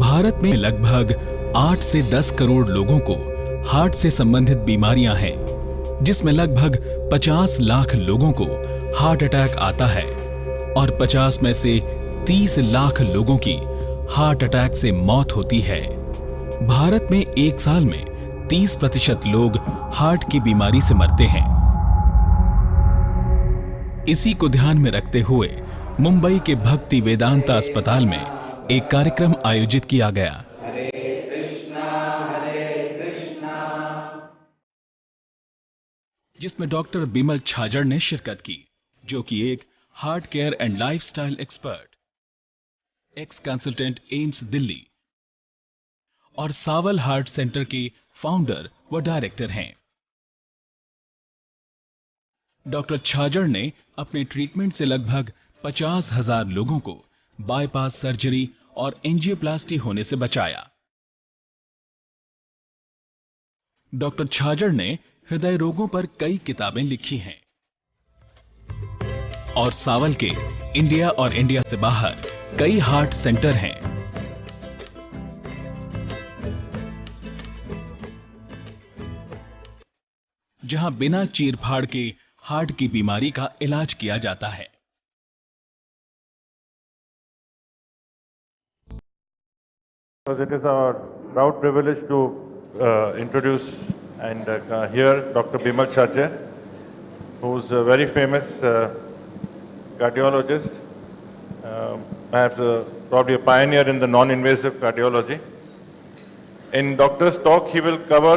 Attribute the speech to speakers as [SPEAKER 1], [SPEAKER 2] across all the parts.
[SPEAKER 1] भारत में लगभग 8 से 10 करोड़ लोगों को हार्ट से संबंधित बीमारियां हैं, जिसमें लगभग 50 लाख लोगों को हार्ट अटैक आता है और 50 में से 30 लाख लोगों की हार्ट अटैक से मौत होती है। भारत में एक साल में 30% लोग हार्ट की बीमारी से मरते हैं। इसी को ध्यान में रखते हुए मुंबई के भक्ति वेदांता अस्पताल में एक कार्यक्रम आयोजित किया गया, जिसमें डॉक्टर बिमल छाजड़ ने शिरकत की, जो कि एक heart care and lifestyle expert, x consultant AIIMS Delhi और सावल हार्ट सेंटर के फाउंडर व डायरेक्टर हैं। डॉक्टर छाजड़ ने अपने ट्रीटमेंट से लगभग 50,000 लोगों को बाईपास सर्जरी और एंजियोप्लास्टी होने से बचाया। डॉक्टर छाजड़ ने हृदय रोगों पर कई किताबें लिखी हैं और सावल के इंडिया और इंडिया से बाहर कई हार्ट सेंटर हैं। जहां बिना चीरफाड़ के हार्ट की बीमारी का इलाज किया जाता है।
[SPEAKER 2] It is our proud privilege to introduce and hear Dr. Bimal Chhajjar, who is a very famous cardiologist, perhaps probably a pioneer in the non-invasive cardiology. In Doctor's talk, he will cover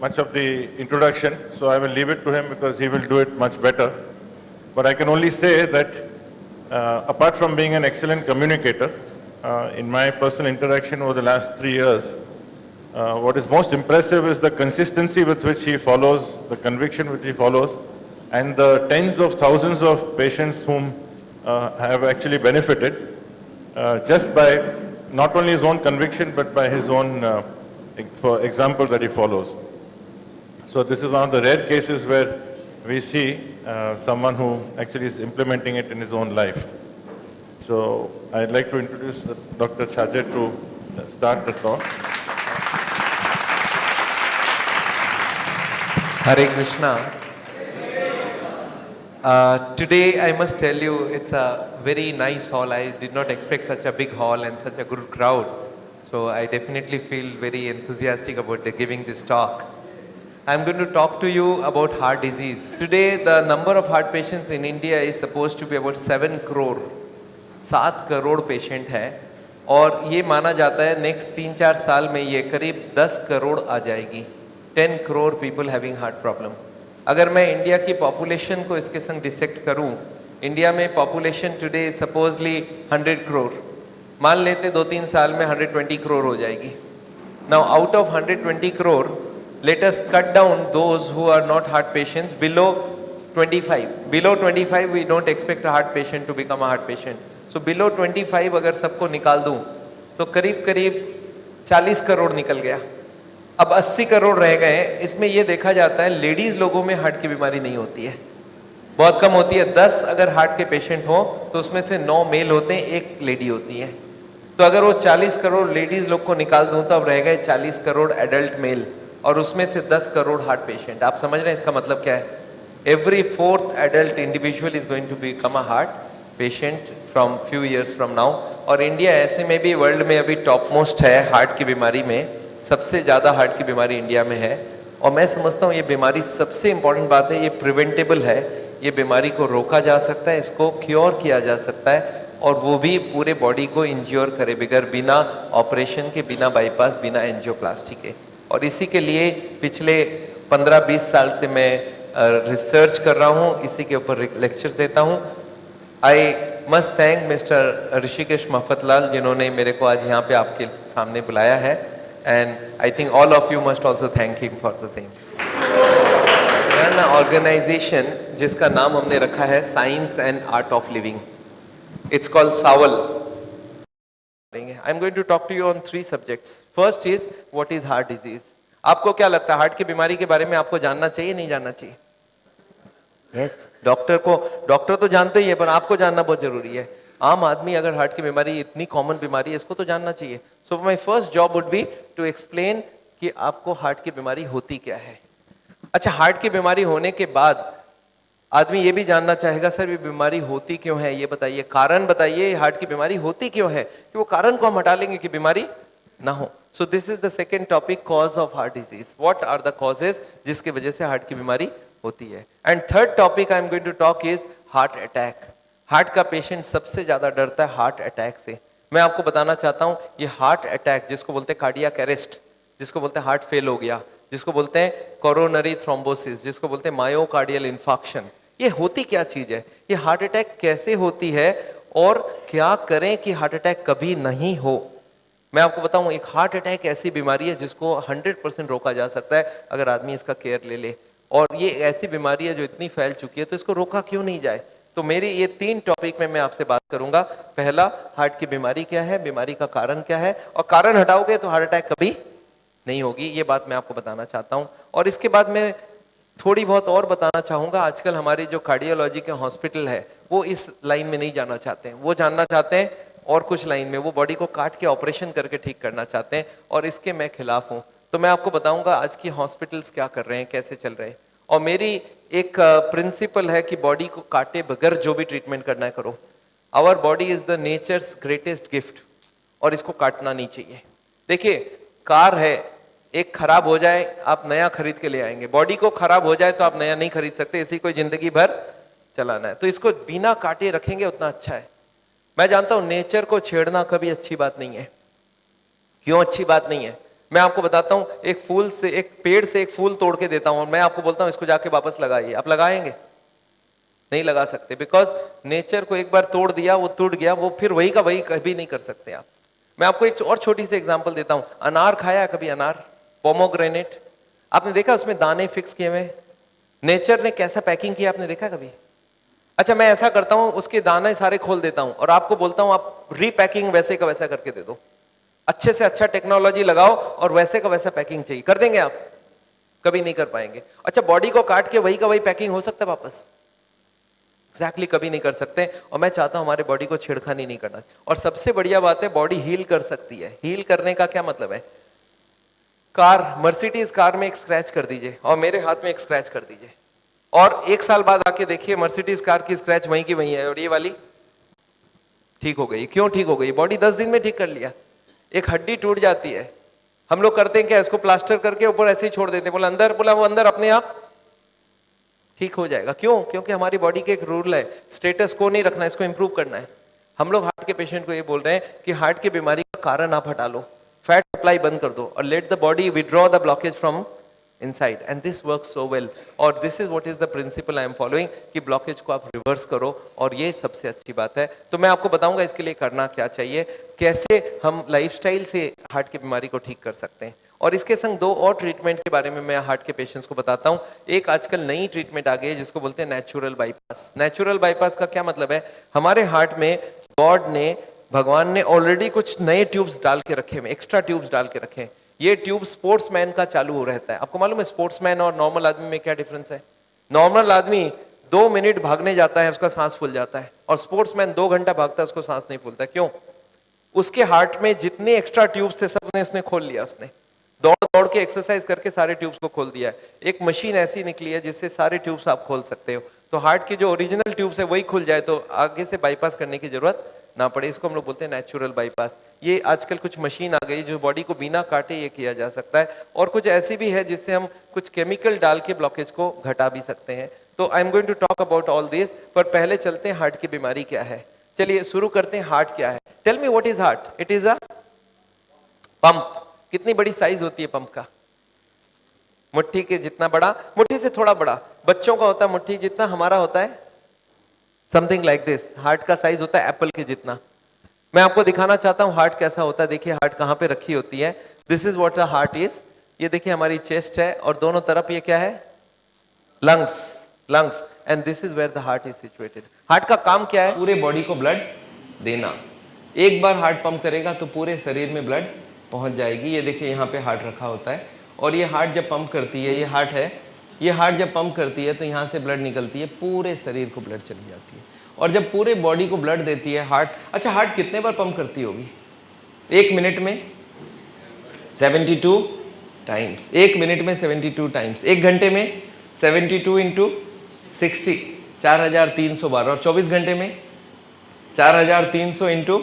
[SPEAKER 2] much of the introduction, so I will leave it to him because he will do it much better. But I can only say that apart from being an excellent communicator, in my personal interaction over the last 3 years, what is most impressive is the consistency with which he follows, the conviction which he follows, and the tens of thousands of patients whom have actually benefited just by not only his own conviction but by his own example that he follows. So this is one of the rare cases where we see someone who actually is implementing it in his own life. So I'd like to introduce Dr. Chhajjar to start the talk.
[SPEAKER 3] Hare Krishna. Today I must tell you it's a very nice hall. I did not expect such a big hall and such a good crowd. So I definitely feel very enthusiastic about giving this talk. I'm going to talk to you about heart disease. Today the number of heart patients in India is supposed to be about 7 crore. 7 crore patient है और ये माना जाता है next 3-4 साल में ये करीब 10 करोड़ आ जाएगी। 10 crore people having heart problem. अगर मैं इंडिया की पॉपुलेशन को इसके संग डिसेक्ट करूं, इंडिया में पॉपुलेशन टुडे सपोजली 100 करोड़, मान लेते 2-3 साल में 120 करोड़ हो जाएगी। Now out of 120 crore, let us cut down those who are not heart patients below 25. Below 25 we don't expect a heart patient to become a heart patient. So below 25 अगर सबको निकाल दूं तो करीब करीब 40 करोड़ निकल गया। अब 80 करोड़ रह गए। इसमें यह देखा जाता है लेडीज लोगों में हार्ट की बीमारी नहीं होती है, बहुत कम होती है। 10 अगर हार्ट के पेशेंट हो तो उसमें से 9 मेल होते हैं, 1 लेडी होती है। तो अगर वो 40 करोड़ लेडीज लोग को निकाल दूं तो अब रह गए 40 करोड़ एडल्ट मेल और उसमें से 10 करोड़ हार्ट पेशेंट। आप समझ रहे हैं इसका मतलब क्या है? Every 4th adult individual is going to become a heart patient from few years from now. और इंडिया ऐसे में भी वर्ल्ड में अभी टॉप मोस्ट है हार्ट की बीमारी में, सबसे ज़्यादा हार्ट की बीमारी इंडिया में है। और मैं समझता हूँ ये बीमारी सबसे इम्पॉर्टेंट बात है, ये प्रिवेंटेबल है, ये बीमारी को रोका जा सकता है, इसको क्योर किया जा सकता है और वो भी पूरे बॉडी को इंज्योर करे बगैर, बिना ऑपरेशन के, बिना बाईपास, बिना एंजियोप्लास्टी के। और इसी के लिए पिछले 15-20 साल से मैं रिसर्च कर रहा हूँ, इसी के ऊपर लेक्चर्स देता हूँ। I must thank mister Rishikesh Mafatlal जिन्होंने मेरे को आज यहाँ पे आपके सामने बुलाया है, and I think all of you must also thank him for the same. An organisation जिसका नाम हमने रखा है science and art of living, it's called SAAOL. I am going to talk to you on 3 subjects. First is what is heart disease. आपको क्या लगता है heart की बीमारी के बारे में आपको जानना चाहिए नहीं जानना चाहिए? यस, डॉक्टर तो जानते ही है, पर आपको जानना बहुत जरूरी है। आम आदमी अगर हार्ट की बीमारी इतनी कॉमन बीमारी है इसको तो जानना चाहिए। So my first job would be to explain कि आपको हार्ट की बीमारी होती क्या है। अच्छा, हार्ट की बीमारी होने के बाद आदमी ये भी जानना चाहेगा सर ये बीमारी होती क्यों है, ये बताइए, कारण बताइए, हार्ट की बीमारी होती क्यों है, कि वो कारण को हम हटा लेंगे कि बीमारी ना हो। So this is the second topic, cause of heart disease, what are the causes जिसकी वजह से हार्ट की बीमारी होती है। And third topic I am going to talk is heart attack. Heart का पेशेंट सबसे ज्यादा डरता है हार्ट अटैक से। मैं आपको बताना चाहता हूं ये हार्ट अटैक, जिसको बोलते हैं कार्डियक अरेस्ट, जिसको बोलते हैं हार्ट फेल हो गया, जिसको बोलते हैं कोरोनरी थ्रोम्बोसिस, जिसको बोलते हैं मायोकार्डियल इंफार्क्शन, ये होती क्या चीज है, ये हार्ट अटैक कैसे होती है और क्या करें कि हार्ट अटैक कभी नहीं हो। मैं आपको बताऊं, एक हार्ट अटैक ऐसी बीमारी है जिसको 100% रोका जा सकता है अगर आदमी इसका केयर ले ले, और ये ऐसी बीमारी है जो इतनी फैल चुकी है तो इसको रोका क्यों नहीं जाए। तो मेरी ये 3 टॉपिक में मैं आपसे बात करूंगा। पहला, हार्ट की बीमारी क्या है, बीमारी का कारण क्या है, और कारण हटाओगे तो हार्ट अटैक कभी नहीं होगी, ये बात मैं आपको बताना चाहता हूं। और इसके बाद मैं थोड़ी बहुत और बताना चाहूंगा। आजकल हमारी जो कार्डियोलॉजी के हॉस्पिटल है वो इस लाइन में नहीं जाना चाहते हैं, वो जानना चाहते हैं और कुछ लाइन में, वो बॉडी को काट के ऑपरेशन करके ठीक करना चाहते हैं, और इसके मैं खिलाफ हूं। तो मैं आपको बताऊंगा आज की हॉस्पिटल्स क्या कर रहे हैं, कैसे चल रहे हैं। और मेरी एक प्रिंसिपल है कि बॉडी को काटे बगैर जो भी ट्रीटमेंट करना है करो। Our body is the nature's greatest gift, और इसको काटना नहीं चाहिए। देखिए, कार है, एक खराब हो जाए आप नया खरीद के ले आएंगे, बॉडी को खराब हो जाए तो आप नया नहीं खरीद सकते, इसी को जिंदगी भर चलाना है, तो इसको बिना काटे रखेंगे उतना अच्छा है। मैं जानता हूं नेचर को छेड़ना कभी अच्छी बात नहीं है। क्यों अच्छी बात नहीं है, मैं आपको बताता हूं। एक फूल से, एक पेड़ से एक फूल तोड़ के देता हूं और मैं आपको बोलता हूं इसको जाके वापस लगाइए, आप लगाएंगे? नहीं लगा सकते, बिकॉज नेचर को एक बार तोड़ दिया, वो टूट गया, वो फिर वही का वही कभी नहीं कर सकते आप। मैं आपको एक और छोटी सी एग्जांपल देता हूं। अनार खाया है कभी? अनार, पोमोग्रेनेट, आपने देखा उसमें दाने फिक्स किए हुए, नेचर ने कैसा पैकिंग किया आपने देखा कभी? अच्छा, मैं ऐसा करता हूं, उसके दाने सारे खोल देता हूं और आपको बोलता हूं आप रीपैकिंग वैसे का वैसा करके दे दो, अच्छे से अच्छा टेक्नोलॉजी लगाओ और वैसे का वैसा पैकिंग चाहिए, कर देंगे आप? कभी नहीं कर पाएंगे। अच्छा, बॉडी को काट के वही का वही पैकिंग हो सकता है वापस? एग्जैक्टली कभी नहीं कर सकते। और मैं चाहता हूं हमारे बॉडी को छेड़खानी नहीं करना। और सबसे बढ़िया बात है, बॉडी हील कर सकती है। हील करने का क्या मतलब है? कार, मर्सिडीज कार में एक स्क्रैच कर दीजिए और मेरे हाथ में एक स्क्रैच कर दीजिए, और 1 साल बाद आके देखिए मर्सिडीज कार की स्क्रैच वहीं की वहीं है और ये वाली ठीक हो गई। क्यों ठीक हो गई? बॉडी 10 दिन में ठीक कर लिया। एक हड्डी टूट जाती है, हम लोग करते हैं क्या, इसको प्लास्टर करके ऊपर ऐसे ही छोड़ देते हैं, बोला अंदर, बोला वो अंदर अपने आप ठीक हो जाएगा। क्यों? क्योंकि हमारी बॉडी के एक रूल है, स्टेटस को नहीं रखना, इसको इंप्रूव करना है। हम लोग हार्ट के पेशेंट को ये बोल रहे हैं कि हार्ट की बीमारी का कारण आप हटा लो, फैट सप्लाई बंद कर दो और let the body withdraw the blockage from inside, and this works so well. और this is what is the principle I am following, कि ब्लॉकेज को आप रिवर्स करो, और ये सबसे अच्छी बात है। तो मैं आपको बताऊंगा इसके लिए करना क्या चाहिए, कैसे हम लाइफस्टाइल से हार्ट की बीमारी को ठीक कर सकते हैं। और इसके संग 2 और ट्रीटमेंट के बारे में मैं हार्ट के पेशेंट्स को बताता हूं। एक आजकल नई ट्रीटमेंट आ गई है जिसको बोलते हैं नेचुरल बाईपास। नेचुरल बाईपास का क्या मतलब है? हमारे हार्ट में गॉड ने, भगवान ने ऑलरेडी कुछ नए ट्यूब्स डाल के रखे हैं, एक्स्ट्रा ट्यूब्स डाल के रखे हैं। ये ट्यूब स्पोर्ट्समैन का चालू हो रहता है। आपको मालूम है स्पोर्ट्समैन और नॉर्मल आदमी में क्या डिफरेंस है? नॉर्मल आदमी 2 मिनट भागने जाता है, उसका सांस फूल जाता है, और स्पोर्ट्समैन 2 घंटा भागता है, उसको सांस नहीं फूलता। क्यों? उसके हार्ट में जितने एक्स्ट्रा ट्यूब्स थे सब उसने खोल लिया, उसने दौड़ दौड़ के एक्सरसाइज करके सारे ट्यूब्स को खोल दिया है। एक मशीन ऐसी निकली है जिससे सारे ट्यूब्स आप खोल सकते हो। तो हार्ट की जो ओरिजिनल ट्यूब्स है वही खुल जाए तो आगे से बाईपास करने की जरूरत ना पड़े। इसको हम लोग बोलते हैं नेचुरल बाईपास। ये आजकल कुछ मशीन आ गई जो बॉडी को बिना काटे ये किया जा सकता है, और कुछ ऐसी भी है जिससे हम कुछ केमिकल डाल के ब्लॉकेज को घटा भी सकते हैं। तो I am going to talk about all this, पर पहले चलते हैं हार्ट की बीमारी क्या है। चलिए शुरू करते हैं, हार्ट क्या है? Tell me what is heart? It is a pump. कितनी बड़ी साइज होती है पंप का? मुट्ठी के जितना बड़ा, मुट्ठी से थोड़ा बड़ा, बच्चों का होता है मुट्ठी जितना, हमारा होता है समथिंग लाइक दिस। हार्ट का साइज होता है एप्पल के जितना। मैं आपको दिखाना चाहता हूं हार्ट कैसा होता है। देखिए हार्ट कहां पे रखी होती है। This is what a heart is. ये देखिए हमारी चेस्ट है और दोनों तरफ ये क्या है? Lungs, lungs, and this is where the heart is situated. Heart का काम क्या है? पूरे बॉडी को ब्लड देना। एक बार हार्ट पंप करेगा तो पूरे शरीर में ब्लड पहुंच जाएगी। ये देखिए यहाँ पे हार्ट रखा होता है, और ये हार्ट जब पंप करती है, ये हार्ट है, ये हार्ट जब पंप करती है तो यहाँ से ब्लड निकलती है, पूरे शरीर को ब्लड चली जाती है।
[SPEAKER 4] और जब पूरे बॉडी को ब्लड देती है हार्ट, अच्छा हार्ट कितने बार पंप करती होगी 1 मिनट में? 72 टाइम्स। 1 मिनट में 72 टाइम्स। 1 घंटे में 72 इंटू 60, 4300 बार। और 24 घंटे में 4300 इंटू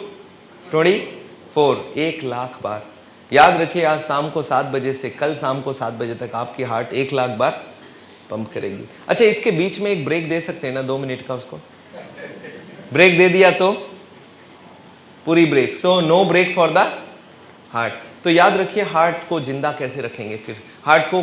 [SPEAKER 4] 24, 1,00,000 बार। याद रखिए आज शाम को 7 बजे से कल शाम को 7 बजे तक आपकी हार्ट 1,00,000 बार पंप करेगी। अच्छा इसके बीच में एक ब्रेक दे सकते हैं ना 2 मिनट का, उसको ब्रेक दे दिया तो पूरी break. So no break for the heart. तो याद रखिए हार्ट को जिंदा कैसे रखेंगे फिर, हार्ट को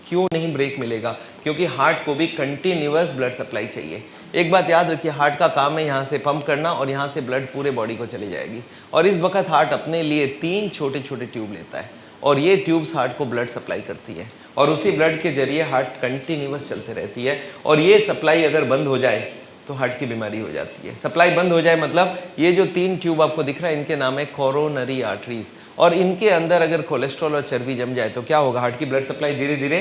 [SPEAKER 4] क्यों नहीं ब्रेक मिलेगा? क्योंकि हार्ट को भी कंटिन्यूअस ब्लड सप्लाई चाहिए। एक बात याद रखिए, हार्ट का काम है यहाँ से पंप करना और यहाँ से ब्लड पूरे बॉडी को चली जाएगी। और इस वक्त हार्ट अपने लिए 3 छोटे छोटे ट्यूब लेता है और ये ट्यूब्स हार्ट को ब्लड सप्लाई करती है और उसी ब्लड के जरिए हार्ट कंटिन्यूअस चलते रहती है। और ये सप्लाई अगर बंद हो जाए तो हार्ट की बीमारी हो जाती है। सप्लाई बंद हो जाए मतलब ये जो 3 ट्यूब आपको दिख रहा है इनके नाम है कोरोनरी आर्टरीज, और इनके अंदर अगर कोलेस्ट्रॉल और चर्बी जम जाए तो क्या होगा? हार्ट की ब्लड सप्लाई धीरे धीरे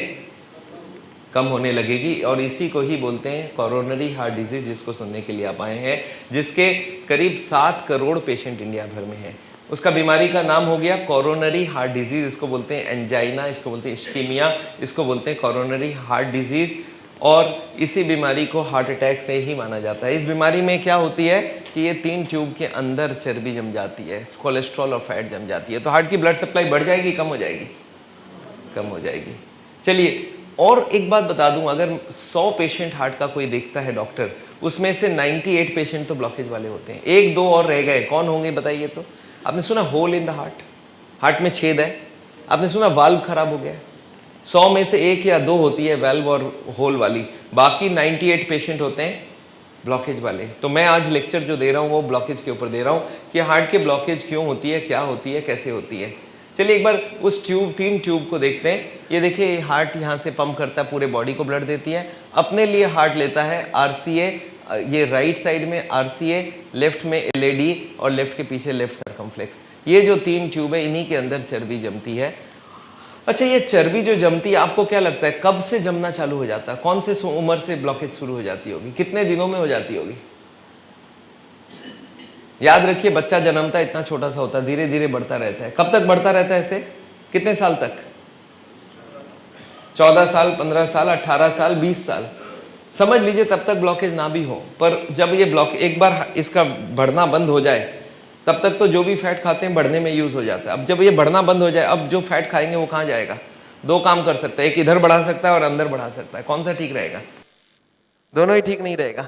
[SPEAKER 4] कम होने लगेगी और इसी को ही बोलते हैं कोरोनरी हार्ट डिजीज, जिसको सुनने के लिए आप आए हैं, जिसके करीब 7 करोड़ पेशेंट इंडिया भर में हैं। उसका बीमारी का नाम हो गया कोरोनरी हार्ट डिजीज। इसको बोलते हैं एंजाइना, इसको बोलते हैं इस्कीमिया, इसको बोलते हैं कोरोनरी हार्ट डिजीज। और इसी बीमारी को हार्ट अटैक से ही माना जाता है। इस बीमारी में क्या होती है कि ये 3 ट्यूब के अंदर चर्बी जम जाती है, कोलेस्ट्रॉल और फैट जम जाती है। तो हार्ट की ब्लड सप्लाई बढ़ जाएगी, कम हो जाएगी? कम हो जाएगी। चलिए और एक बात बता दूं, अगर 100 पेशेंट हार्ट का कोई देखता है डॉक्टर, उसमें से 98 पेशेंट तो ब्लॉकेज वाले होते हैं, 1-2 और रह गए। कौन होंगे बताइए? तो आपने सुना hole in the heart, heart में छेद है। आपने सुना वाल्व खराब हो गया। 100 में से 1 या 2 होती है वाल्व और होल वाली, बाकी 98 पेशेंट होते हैं ब्लॉकेज वाले। तो मैं आज लेक्चर जो दे रहा हूँ वो ब्लॉकेज के ऊपर दे रहा हूँ कि हार्ट के ब्लॉकेज क्यों होती है, क्या होती है, कैसे होती है। चलिए एक बार उस 3 ट्यूब को देखते हैं। ये देखिए हार्ट यहाँ से पंप करता है, पूरे बॉडी को ब्लड देती है। अपने लिए हार्ट लेता है RCA, ये राइट साइड में RCA, लेफ्ट में LAD और लेफ्ट के पीछे लेफ्ट सर्कमफ्लेक्स। ये जो 3 ट्यूब है इन्हीं के अंदर चर्बी जमती है। अच्छा ये चर्बी जो जमती है आपको क्या लगता है कब से जमना चालू हो जाता है? कौन से उम्र से ब्लॉकेज शुरू हो जाती होगी? कितने दिनों में हो जाती होगी? याद रखिए बच्चा जन्मता है इतना छोटा सा होता है, धीरे धीरे बढ़ता रहता है। कब तक बढ़ता रहता है ऐसे? कितने साल तक? 14 साल, 15 साल, 18 साल, 20 साल समझ लीजिए, तब तक ब्लॉकेज ना भी हो। पर जब ये ब्लॉक एक बार इसका बढ़ना बंद हो जाए तब तक तो जो भी फैट खाते हैं बढ़ने में यूज हो जाता है। अब जब ये बढ़ना बंद हो जाए, अब जो फैट खाएंगे वो कहाँ जाएगा? 2 काम कर सकता है, एक इधर बढ़ा सकता है और अंदर बढ़ा सकता है। कौन सा ठीक रहेगा? दोनों ही ठीक नहीं रहेगा।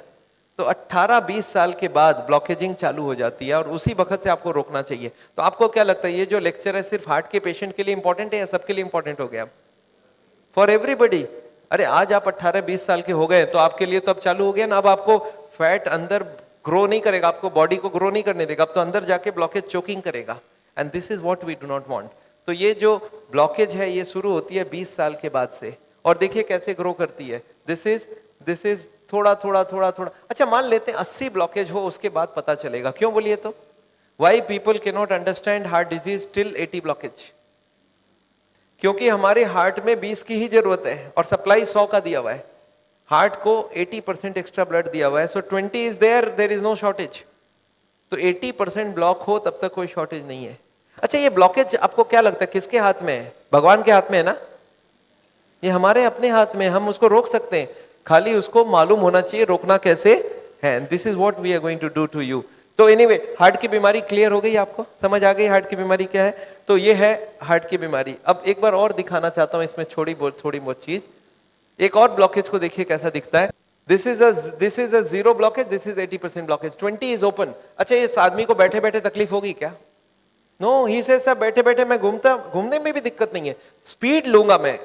[SPEAKER 4] तो 18-20 साल के बाद ब्लॉकेजिंग चालू हो जाती है और उसी वक्त से आपको रोकना चाहिए। तो आपको क्या लगता है ये जो लेक्चर है सिर्फ हार्ट के पेशेंट के लिए इंपॉर्टेंट है या सबके लिए इंपॉर्टेंट हो गया? For everybody. अरे आज आप 18-20 साल के हो गए तो आपके लिए तो अब चालू हो गया ना। अब आपको फैट अंदर ग्रो नहीं करेगा, आपको बॉडी को ग्रो नहीं करने देगा, अब तो अंदर जाके ब्लॉकेज चोकिंग करेगा। And this is what we do not want. तो ये जो ब्लॉकेज है ये शुरू होती है 20 साल के बाद से, और देखिए कैसे ग्रो करती है। दिस इज थोड़ा थोड़ा थोड़ा थोड़ा। अच्छा मान लेते हैं 80 ब्लॉकेज हो, उसके बाद पता चलेगा। क्यों बोलिए तो? Why people can not understand heart disease till 80 blockage? क्योंकि हमारे हार्ट में 20 की ही जरूरत है और सप्लाई 100 का दिया हुआ है। हार्ट को 80% एक्स्ट्रा ब्लड दिया हुआ है, so 20 is there is no shortage. तो 80% ब्लॉक हो तब तक कोई शॉर्टेज नहीं है। अच्छा ये ब्लॉकेज आपको क्या लगता है किसके हाथ में है? भगवान के हाथ में है ना? ये हमारे अपने हाथ में, हम उसको रोक सकते हैं, खाली उसको मालूम होना चाहिए रोकना कैसे है। This is what we are going to do to you. तो एनीवे हार्ट की बीमारी क्लियर हो गई, आपको समझ आ गई हार्ट की बीमारी क्या है? तो ये है हार्ट की बीमारी। अब एक बार और दिखाना चाहता हूं इसमें थोड़ी बहुत चीज। एक और ब्लॉकेज को देखिए कैसा दिखता है। This is a 0 blockage, this is 80% blockage, 20 is open. अच्छा इस आदमी को बैठे बैठे तकलीफ होगी क्या? नो, ही से सब बैठे बैठे मैं घूमने में भी दिक्कत नहीं है, स्पीड लूंगा मैं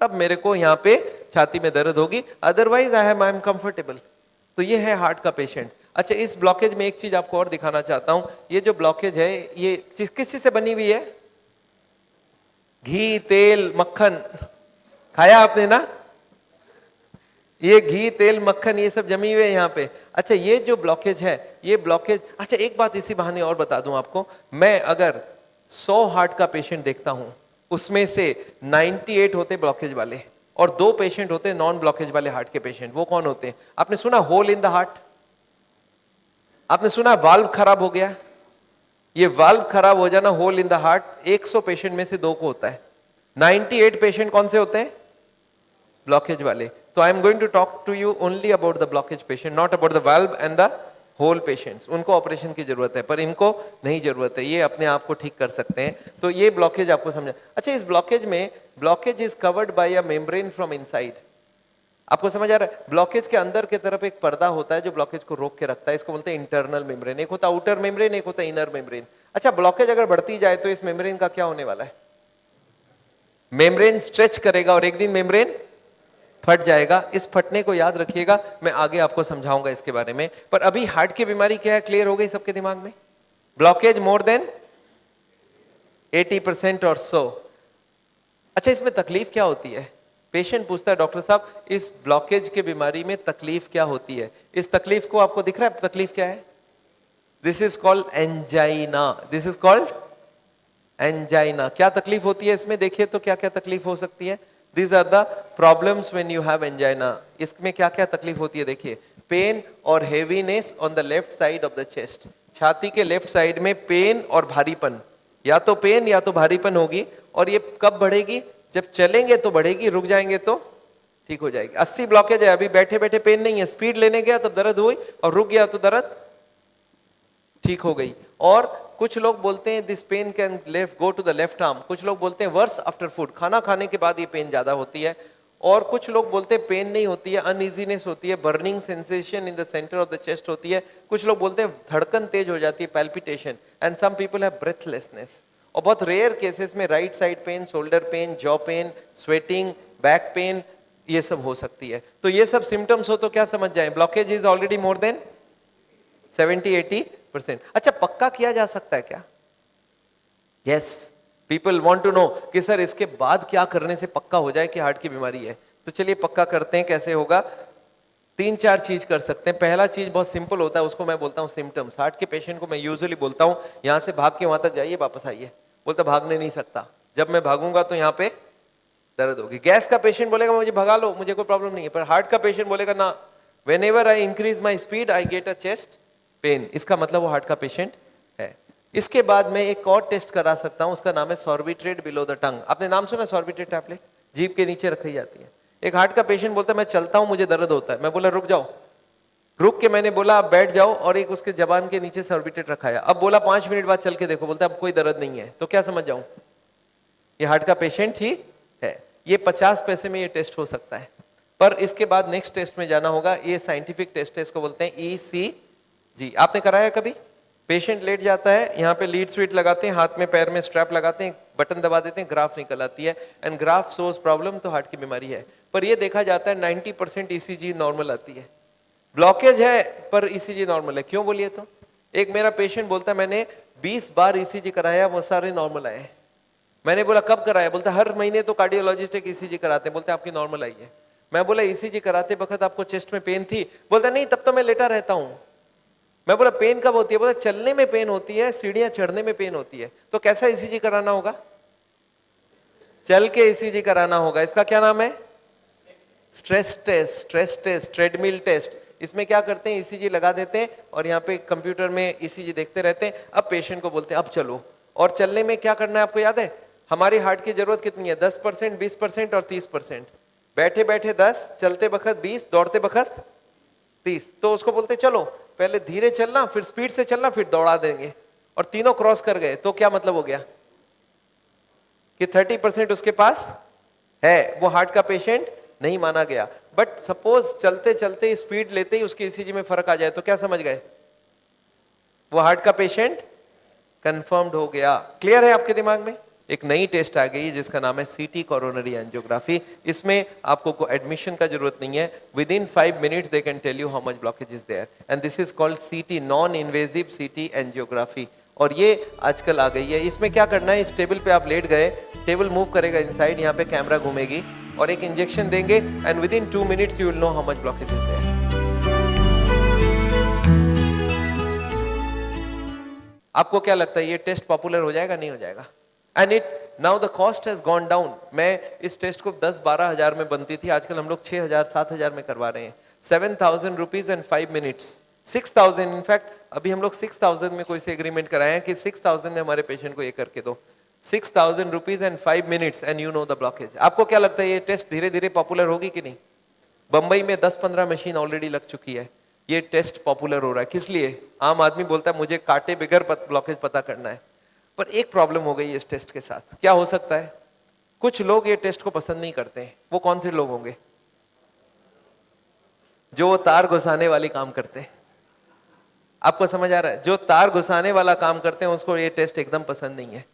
[SPEAKER 4] तब मेरे को यहाँ पे छाती में दर्द होगी, अदरवाइज आई एम कंफर्टेबल। तो ये है हार्ट का पेशेंट। अच्छा इस ब्लॉकेज में एक चीज आपको और दिखाना चाहता हूं। ये जो ब्लॉकेज है ये किस चीज से बनी हुई है? घी, तेल, मक्खन खाया आपने ना? ये घी, तेल, मक्खन ये सब जमी हुए यहाँ पे। अच्छा ये जो ब्लॉकेज है ये ब्लॉकेज, अच्छा एक बात इसी बहाने और बता दूं आपको, मैं अगर 100 हार्ट का पेशेंट देखता हूं उसमें से 98 होते ब्लॉकेज वाले और 2 पेशेंट होते नॉन ब्लॉकेज वाले हार्ट के पेशेंट। वो कौन होते हैं? आपने सुना होल इन द हार्ट?
[SPEAKER 3] आपने सुना वाल्व खराब हो गया, ये वाल्व खराब हो जाना, hole in the heart 100 patient में से 2 को होता है। 98 पेशेंट कौन से होते हैं? ब्लॉकेज वाले। तो I am going to talk to you only about the blockage patient, not about the valve and the hole patients. उनको ऑपरेशन की जरूरत है, पर इनको नहीं जरूरत है, ये अपने आप को ठीक कर सकते हैं। तो ये ब्लॉकेज आपको समझा। अच्छा, इस ब्लॉकेज में, blockage is covered by a membrane from inside. आपको समझ आ रहा है? ब्लॉकेज के अंदर की तरफ एक पर्दा होता है जो ब्लॉकेज को रोक के रखता है, इसको बोलते हैं इंटरनल मेम्ब्रेन। एक होता है आउटर मेम्ब्रेन, एक होता है इनर मेम्ब्रेन। अच्छा, ब्लॉकेज अगर बढ़ती जाए तो इस मेम्ब्रेन का क्या होने वाला है? मेम्ब्रेन स्ट्रेच करेगा और एक दिन मेम्ब्रेन फट जाएगा। इस फटने को याद रखिएगा, मैं आगे आपको समझाऊंगा इसके बारे में। पर अभी हार्ट की बीमारी क्या है, क्लियर हो गई सबके दिमाग में? ब्लॉकेज मोर देन 80% और सो। अच्छा, इसमें तकलीफ क्या होती है? पेशेंट पूछता है, डॉक्टर साहब इस ब्लॉकेज के बीमारी में तकलीफ क्या होती है? इस तकलीफ को आपको दिख रहा है तकलीफ क्या है? This is called angina. This is called angina. क्या तकलीफ होती है इसमें? देखिए तो क्या क्या तकलीफ हो सकती है। These are the problems when you have angina. इसमें क्या क्या तकलीफ होती है? देखिए, पेन और heaviness on the left side of the chest. छाती के लेफ्ट साइड में पेन और भारीपन, या तो पेन या तो भारीपन होगी। और ये कब बढ़ेगी? जब चलेंगे तो बढ़ेगी, रुक जाएंगे तो ठीक हो जाएगी। 80 ब्लॉकेज है, अभी बैठे बैठे पेन नहीं है, स्पीड लेने गया तब दर्द हुई और रुक गया तो दर्द ठीक हो गई। और कुछ लोग बोलते हैं this pain can left go to the left arm. कुछ लोग बोलते हैं वर्स आफ्टर फूड, खाना खाने के बाद ये पेन ज्यादा होती है। और कुछ लोग बोलते हैं पेन नहीं होती है, अनइजीनेस होती है, burning sensation in the centre of the chest होती है। कुछ लोग बोलते हैं धड़कन तेज हो जाती है, palpitation. And some people have breathlessness. और बहुत रेयर केसेस में right side pain, shoulder pain, jaw pain, sweating, back pain, ये सब हो सकती है। तो ये सब सिम्टम्स हो तो क्या समझ जाए? Blockage is already more than 70-80%। अच्छा, पक्का किया जा सकता है क्या? Yes, people want to know कि सर इसके बाद क्या करने से पक्का हो जाए कि हार्ट की बीमारी है। तो चलिए पक्का करते हैं। कैसे होगा? 3-4 चीज कर सकते हैं। पहला चीज बहुत सिंपल होता है, उसको मैं बोलता हूँ सिम्टम्स। हार्ट के पेशेंट को मैं यूजुअली बोलता हूँ यहां से भाग के वहां तक जाइए, वापस आइए। बोलता भागने नहीं सकता, जब मैं भागूंगा तो यहाँ पे दर्द होगी। गैस का पेशेंट बोलेगा मुझे भगा लो, मुझे कोई प्रॉब्लम नहीं है। पर हार्ट का पेशेंट बोलेगा ना, whenever I increase my speed I get a chest pain. इसका मतलब वो हार्ट का पेशेंट है। इसके बाद मैं एक और टेस्ट करा सकता हूं, उसका नाम है सॉर्बिट्रेट बिलो द टंग। आपने नाम सुना सॉर्बिट्रेट टैबलेट? जीभ के नीचे रखी जाती है। एक हार्ट का पेशेंट बोलता है मैं चलता हूं मुझे दर्द होता है। मैं बोला रुक जाओ, रुक के मैंने बोला आप बैठ जाओ, और एक उसके जबान के नीचे सॉर्बिट्रेट रखा है। अब बोला 5 मिनट बाद चल के देखो, बोलता है अब कोई दर्द नहीं है। तो क्या समझ जाऊं? ये हार्ट का पेशेंट ही है। ये 50 पैसे में ये टेस्ट हो सकता है। पर इसके बाद नेक्स्ट टेस्ट में जाना होगा। ये साइंटिफिक टेस्ट है, इसको बोलते हैं ECG। आपने कराया कभी? पेशेंट लेट जाता है, यहाँ पे लीड स्वीट लगाते हैं, हाथ में पैर में स्ट्रैप लगाते हैं, बटन दबा देते हैं, ग्राफ निकल आती है। एंड ग्राफ सोज प्रॉब्लम, तो हार्ट की बीमारी है। पर ये देखा जाता है 90% ECG नॉर्मल आती है। ब्लॉकेज है पर ECG नॉर्मल है। क्यों बोलिए तो? एक मेरा पेशेंट बोलता है मैंने 20 बार ECG कराया, वो सारे नॉर्मल आए। मैंने बोला कब कराया? बोलता हर महीने तो कार्डियोलॉजिस्ट एक ECG कराते हैं। बोलते आपकी नॉर्मल आई है। मैं बोला ECG कराते वक्त आपको चेस्ट में पेन थी? बोलता नहीं, तब तो मैं लेटा रहता हूं। मैं बोला पेन कब होती है? बोला चलने में पेन होती है, सीढ़ियां चढ़ने में पेन होती है। तो कैसा ECG कराना होगा? चल के ECG कराना होगा। इसका क्या नाम है? Stress test, treadmill test. इसमें क्या करते हैं, ECG लगा देते हैं और यहाँ पे कंप्यूटर में ECG देखते रहते हैं। अब पेशेंट को बोलते हैं अब चलो। और चलने में क्या करना है आपको याद है? हमारी हार्ट की जरूरत कितनी है? 10%, 20% और 30%। बैठे बैठे 10, चलते वक्त 20, दौड़ते वक्त 30। तो उसको बोलते चलो पहले धीरे चलना, फिर स्पीड से चलना, फिर दौड़ा देंगे। और तीनों क्रॉस कर गए तो क्या मतलब हो गया कि 30% उसके पास है। वो हार्ट का पेशेंट नहीं माना गया। बट सपोज चलते चलते स्पीड लेते ही उसकी ECG में फर्क आ जाए तो क्या समझ गए? वो हार्ट का पेशेंट कंफर्म्ड हो गया। क्लियर है आपके दिमाग में? एक नई टेस्ट आ गई है जिसका नाम है CT कोरोनरी एंजियोग्राफी। इसमें आपको को एडमिशन का जरूरत नहीं है। Within 5 minutes they can tell you how much blockage is there, and this is called CT, non invasive CT angiography. और ये आजकल आ गई है। इसमें क्या करना है, इस टेबल पे आप लेट गए, टेबल मूव करेगा इनसाइड, यहाँ पे कैमरा घूमेगी और एक इंजेक्शन देंगे, and within 2 minutes you will know how much blockage is there. आपको क्या लगता है ये टेस्ट पॉपुलर हो जाएगा, नहीं हो जाएगा? And it now the cost has gone down. मैं इस टेस्ट को 10-12 हजार में बनती थी, आजकल हम लोग 6,000-7,000 में करवा रहे हैं। 7,000 रुपीज एंड 5 मिनट्स, 6,000 इनफैक्ट अभी हम लोग 6,000 में कोई से एग्रीमेंट कराए हैं कि 6,000 में हमारे पेशेंट को ये करके दो, 6,000 rupees and 5 minutes and you know the blockage. आपको क्या लगता है ये टेस्ट धीरे धीरे पॉपुलर होगी कि नहीं? बंबई में 10-15 मशीन ऑलरेडी लग चुकी है, ये टेस्ट पॉपुलर हो रहा है। किस लिए? आम आदमी बोलता है मुझे काटे बगैर ब्लॉकेज पता करना है। पर एक प्रॉब्लम हो गई इस टेस्ट के साथ। क्या हो सकता है? कुछ लोग ये टेस्ट को पसंद नहीं करते हैं। वो कौन से लोग होंगे? जो वो तार घुसाने वाली काम करते हैं। आपको समझ आ रहा है? जो तार घुसाने वाला काम करते हैं उसको ये टेस्ट एकदम पसंद नहीं है।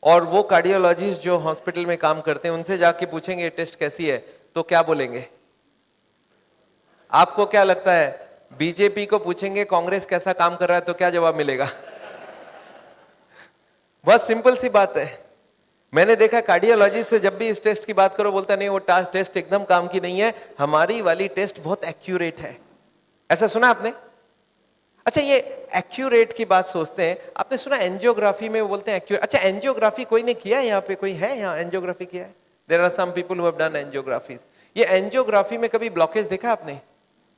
[SPEAKER 3] और वो कार्डियोलॉजिस्ट जो हॉस्पिटल में काम करते हैं उनसे जाके पूछेंगे ये टेस्ट कैसी है तो क्या बोलेंगे? आपको क्या लगता है? बीजेपी को पूछेंगे कांग्रेस कैसा काम कर रहा है तो क्या जवाब मिलेगा? बहुत सिंपल सी बात है। मैंने देखा कार्डियोलॉजिस्ट से जब भी इस टेस्ट की बात करो बोलता नहीं वो टेस्ट एकदम काम की नहीं है, हमारी वाली टेस्ट बहुत एक्यूरेट है। ऐसा सुना आपने? अच्छा, ये एक्यूरेट की बात सोचते हैं। आपने सुना एंजियोग्राफी में वो बोलते हैं एक्यूरेट। अच्छा, एंजियोग्राफी कोई ने किया है यहाँ पे? कोई है यहाँ एंजियोग्राफी किया है? There are some people who have done angiographies. ये एंजियोग्राफी में कभी ब्लॉकेज देखा आपने?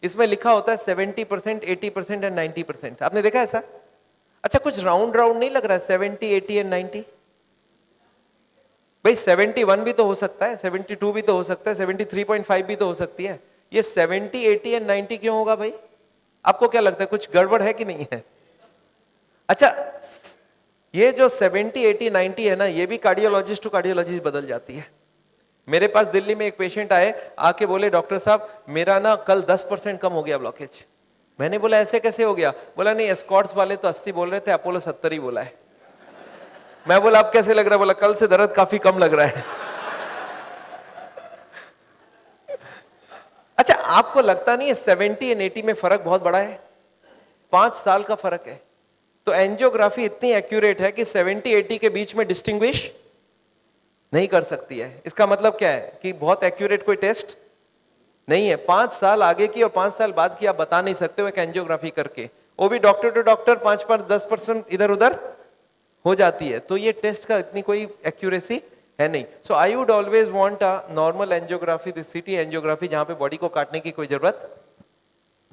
[SPEAKER 3] इसमें लिखा होता है 70%, 80% एंड 90%। आपने देखा ऐसा? अच्छा, कुछ राउंड नहीं लग रहा है 70, 80 एंड 90? भाई 71 भी तो हो सकता है, 72 भी तो हो सकता है, 73.5 भी तो हो सकती है। ये 70, 80 एंड 90 क्यों होगा भाई? आपको क्या लगता है कुछ गड़बड़ है कि नहीं है? अच्छा, ये जो 70, 80, 90 है ना, ये भी कार्डियोलॉजिस्ट टू कार्डियोलॉजिस्ट बदल जाती है। मेरे पास दिल्ली में एक पेशेंट आए, आके बोले डॉक्टर साहब मेरा ना कल 10% कम हो गया ब्लॉकेज। मैंने बोला ऐसे कैसे हो गया? बोला नहीं, एस्कॉर्ट्स वाले तो 80 बोल रहे थे, अपोलो 70 ही बोला है। मैं बोला अब कैसे लग रहा है? बोला कल से दर्द काफी कम लग रहा है। अच्छा, आपको लगता नहीं है 70 और 80 में फर्क बहुत बड़ा है? 5 साल का फर्क है। तो एंजियोग्राफी इतनी एक्यूरेट है कि 70-80 के बीच में डिस्टिंग्विश नहीं कर सकती है। इसका मतलब क्या है कि बहुत एक्यूरेट कोई टेस्ट नहीं है। 5 साल आगे की और 5 साल बाद की आप बता नहीं सकते हो एक एंजियोग्राफी करके, वो भी डॉक्टर टू डॉक्टर 5-10% इधर उधर हो जाती है। तो ये टेस्ट का इतनी कोई एक्यूरेसी है नहीं। So I would always want a normal angiography, this CT angiography, जहां पे बॉडी को काटने की कोई जरूरत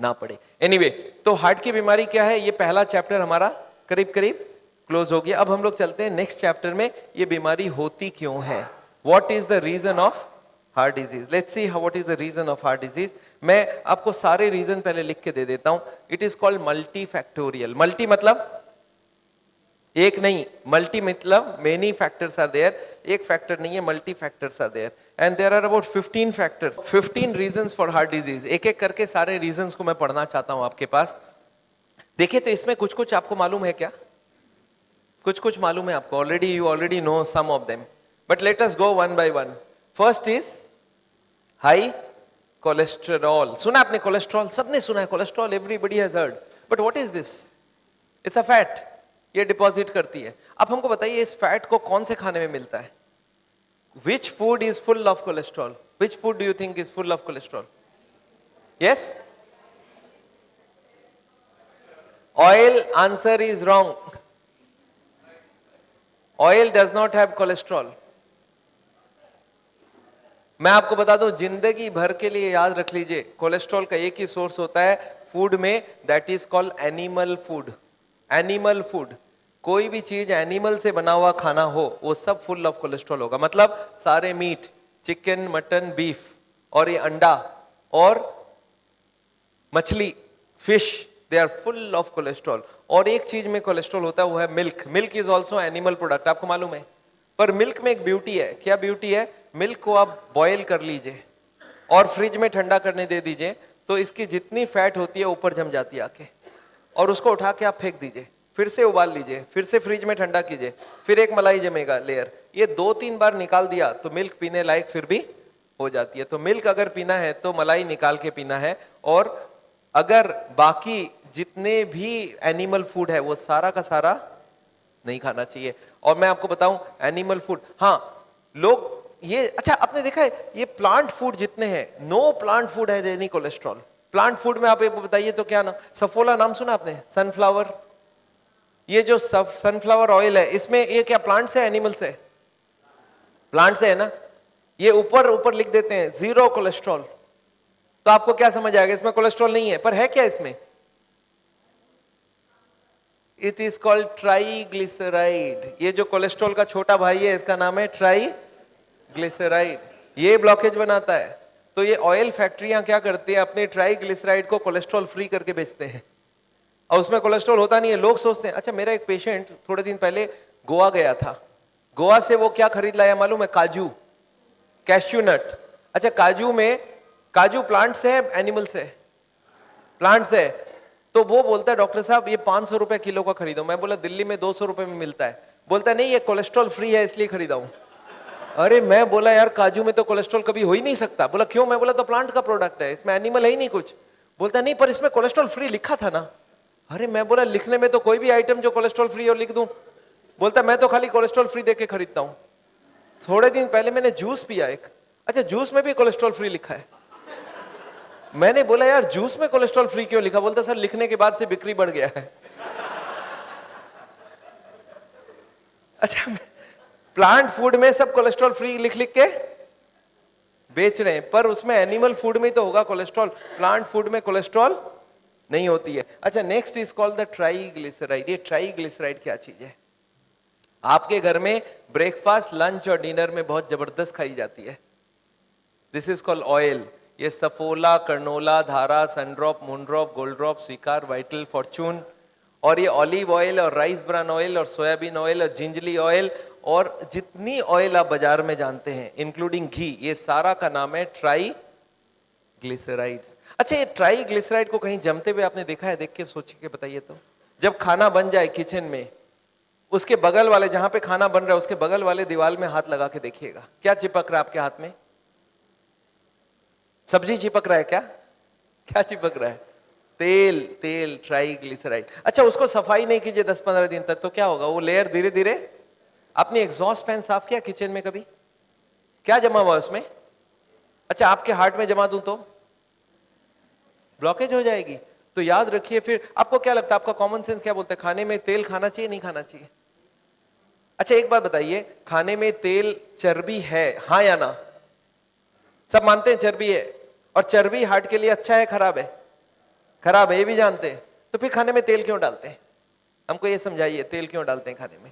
[SPEAKER 3] ना पड़े। एनीवे, तो हार्ट की बीमारी क्या है, ये पहला चैप्टर हमारा करीब करीब क्लोज हो गया। अब हम लोग चलते हैं नेक्स्ट चैप्टर में, ये बीमारी होती क्यों है, what is the reason of heart disease. Let's see what is the reason of heart disease. मैं आपको सारे रीजन पहले लिख के दे देता हूं। It is called multi factorial. Multi मतलब एक नहीं, मल्टी मतलब मेनी फैक्टर्स आर देयर। एक फैक्टर नहीं है, multi factors are there and there are about 15 factors, 15 reasons for heart disease. एक एक करके सारे रीजंस को मैं पढ़ना चाहता हूं आपके पास। देखिए, तो इसमें कुछ कुछ आपको मालूम है क्या? कुछ कुछ मालूम है आपको already, you already know some of them, but let us go one by one. First is high cholesterol. सुना आपने कोलेस्ट्रॉल? सबने सुना है cholesterol, everybody has heard, but what is this? It's a fat, ये डिपॉजिट करती है। अब हमको बताइए इस फैट को कौन से खाने में मिलता है? Which food is full of cholesterol? Which food do you think is full of cholesterol? Yes, oil. Answer is wrong. Oil does not have cholesterol. मैं आपको बता दूं, जिंदगी भर के लिए याद रख लीजिए, कोलेस्ट्रॉल का एक ही सोर्स होता है फूड में, that is called animal food. Animal food, कोई भी चीज एनिमल से बना हुआ खाना हो वो सब फुल ऑफ कोलेस्ट्रॉल होगा। मतलब सारे मीट, चिकन, मटन, बीफ और ये अंडा और मछली, fish, they are full of cholesterol. और एक चीज में कोलेस्ट्रॉल होता है वो है milk. Milk is also animal product, आपको मालूम है। पर मिल्क में एक ब्यूटी है। क्या ब्यूटी है? मिल्क को आप बॉयल कर लीजिए और फ्रिज में ठंडा करने दे दीजिए तो इसकी जितनी फैट होती है ऊपर जम जाती है आके, और उसको उठा के आप फेंक दीजिए, फिर से उबाल लीजिए, फिर से फ्रिज में ठंडा कीजिए, फिर एक मलाई जमेगा लेयर। ये 2-3 बार निकाल दिया तो मिल्क पीने लायक फिर भी हो जाती है। तो मिल्क अगर पीना है तो मलाई निकाल के पीना है। और अगर बाकी जितने भी एनिमल फूड है वो सारा का सारा नहीं खाना चाहिए। और मैं आपको बताऊं एनिमल फूड, हाँ लोग ये, अच्छा आपने देखा है ये प्लांट फूड जितने हैं, नो प्लांट फूड है एनी कोलेस्ट्रॉल। प्लांट फूड में आप एक बताइए तो क्या नाम? सफोला नाम सुना आपने? सनफ्लावर, ये जो सनफ्लावर ऑयल है इसमें ये क्या प्लांट से एनिमल से? प्लांट से है ना। ये ऊपर ऊपर लिख देते हैं 0 कोलेस्ट्रॉल, तो आपको क्या समझ आएगा? इसमें कोलेस्ट्रॉल नहीं है, पर है क्या इसमें? It is called triglyceride. ये जो कोलेस्ट्रॉल का छोटा भाई है इसका नाम है ट्राइग्लिसराइड। ये ब्लॉकेज बनाता है। तो ये ऑयल फैक्ट्रियां क्या करती हैं, अपने ट्राइग्लिसराइड को कोलेस्ट्रॉल फ्री करके बेचते हैं और उसमें कोलेस्ट्रॉल होता नहीं है। लोग सोचते हैं, अच्छा मेरा एक पेशेंट थोड़े दिन पहले गोवा गया था, गोवा से वो क्या खरीद लाया मालूम है, काजू, कैश्यू नट। अच्छा काजू में, काजू प्लांट से है एनिमल से? प्लांट से। तो वो बोलता है डॉक्टर साहब ये 500 रुपए किलो का खरीदो। मैं बोला दिल्ली में 200 रुपए में मिलता है। बोलता है नहीं ये कोलेस्ट्रॉल फ्री है इसलिए खरीदा हूं। अरे मैं बोला यार काजू में तो कोलेस्ट्रॉल कभी हो ही नहीं सकता। बोला क्यों? मैं बोला तो प्लांट का प्रोडक्ट है, इसमें एनिमल है ही नहीं कुछ। बोलता नहीं पर इसमें कोलेस्ट्रॉल फ्री लिखा था ना। अरे मैं बोला लिखने में तो कोई भी आइटम जो कोलेस्ट्रॉल फ्री और लिख दूं। बोलता मैं तो खाली कोलेस्ट्रॉल फ्री देख के खरीदता हूं। थोड़े दिन पहले मैंने जूस पिया एक, अच्छा जूस में भी कोलेस्ट्रॉल फ्री लिखा है। मैंने बोला यार जूस में कोलेस्ट्रॉल फ्री क्यों लिखा? बोलता सर लिखने के बाद से बिक्री बढ़ गया है। अच्छा प्लांट फूड में सब कोलेस्ट्रॉल फ्री लिख लिख के बेच रहे हैं, पर उसमें एनिमल फूड में तो होगा कोलेस्ट्रॉल, प्लांट फूड में कोलेस्ट्रॉल नहीं होती है। अच्छा next is called the triglyceride. ये ट्राइग्लिसराइड क्या चीज है? आपके घर में ब्रेकफास्ट, लंच और डिनर में बहुत जबरदस्त खाई जाती है। This is called oil. ये सफोला, कर्नोला, धारा, सनड्रॉप, मूनड्रॉप, गोल्ड ड्रॉप, स्वीकार, वाइटल, फॉर्चून, और ये ऑलिव ऑयल और राइस ब्रान ऑयल और सोयाबीन ऑयल और जिंजली ऑयल और जितनी ऑयल आप बाजार में जानते हैं इंक्लूडिंग घी, ये सारा का नाम है ट्राइग्लिसराइड्स। अच्छा ये ट्राइग्लिसराइड को कहीं जमते हुए आपने देखा है? देख के सोच के बताइए तो। जब खाना बन जाए किचन में, उसके बगल वाले, जहां पे खाना बन रहा है उसके बगल वाले दीवार में हाथ लगा के देखिएगा, क्या चिपक रहा है आपके हाथ में? सब्जी चिपक रहा है क्या? क्या चिपक रहा है? तेल। तेल, ट्राइग्लिसराइड। अच्छा उसको सफाई नहीं कीजिए 10-15 दिन तक तो क्या होगा? वो लेयर धीरे धीरे। आपने एग्जॉस्ट फैन साफ किया किचन में कभी? क्या जमा हुआ उसमें? अच्छा आपके हार्ट में जमा दूं तो ब्लॉकेज हो जाएगी। तो याद रखिए। फिर आपको क्या लगता है, आपका कॉमन सेंस क्या बोलता है, खाने में तेल खाना चाहिए नहीं खाना चाहिए? अच्छा एक बात बताइए, खाने में तेल चर्बी है, हाँ या ना? सब मानते हैं चर्बी है, और चर्बी हार्ट के लिए अच्छा है खराब है? खराब है, ये भी जानते हैं। तो फिर खाने में तेल क्यों डालते हैं? हमको ये समझाइए, तेल क्यों डालते हैं खाने में?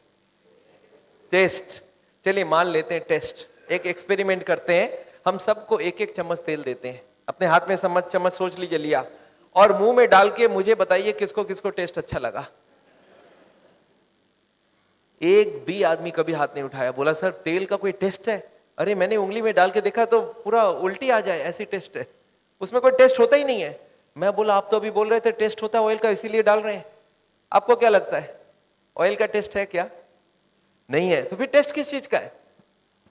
[SPEAKER 3] टेस्ट। चलिए मान लेते हैं टेस्ट, एक एक्सपेरिमेंट करते हैं। हम सबको एक एक चम्मच तेल देते हैं, अपने हाथ में चम्मच सोच लीजिए लिया, और मुंह में डाल के मुझे बताइए किसको किसको टेस्ट अच्छा लगा। एक भी आदमी कभी हाथ नहीं उठाया, बोला सर तेल का कोई टेस्ट है? अरे मैंने उंगली में डाल के देखा तो पूरा उल्टी आ जाए ऐसी टेस्ट है, उसमें कोई टेस्ट होता ही नहीं है। मैं बोला आप तो अभी बोल रहे थे टेस्ट होता है ऑयल का इसीलिए डाल रहे हैं। आपको क्या लगता है ऑयल का टेस्ट है क्या? नहीं है। तो फिर टेस्ट किस चीज का है?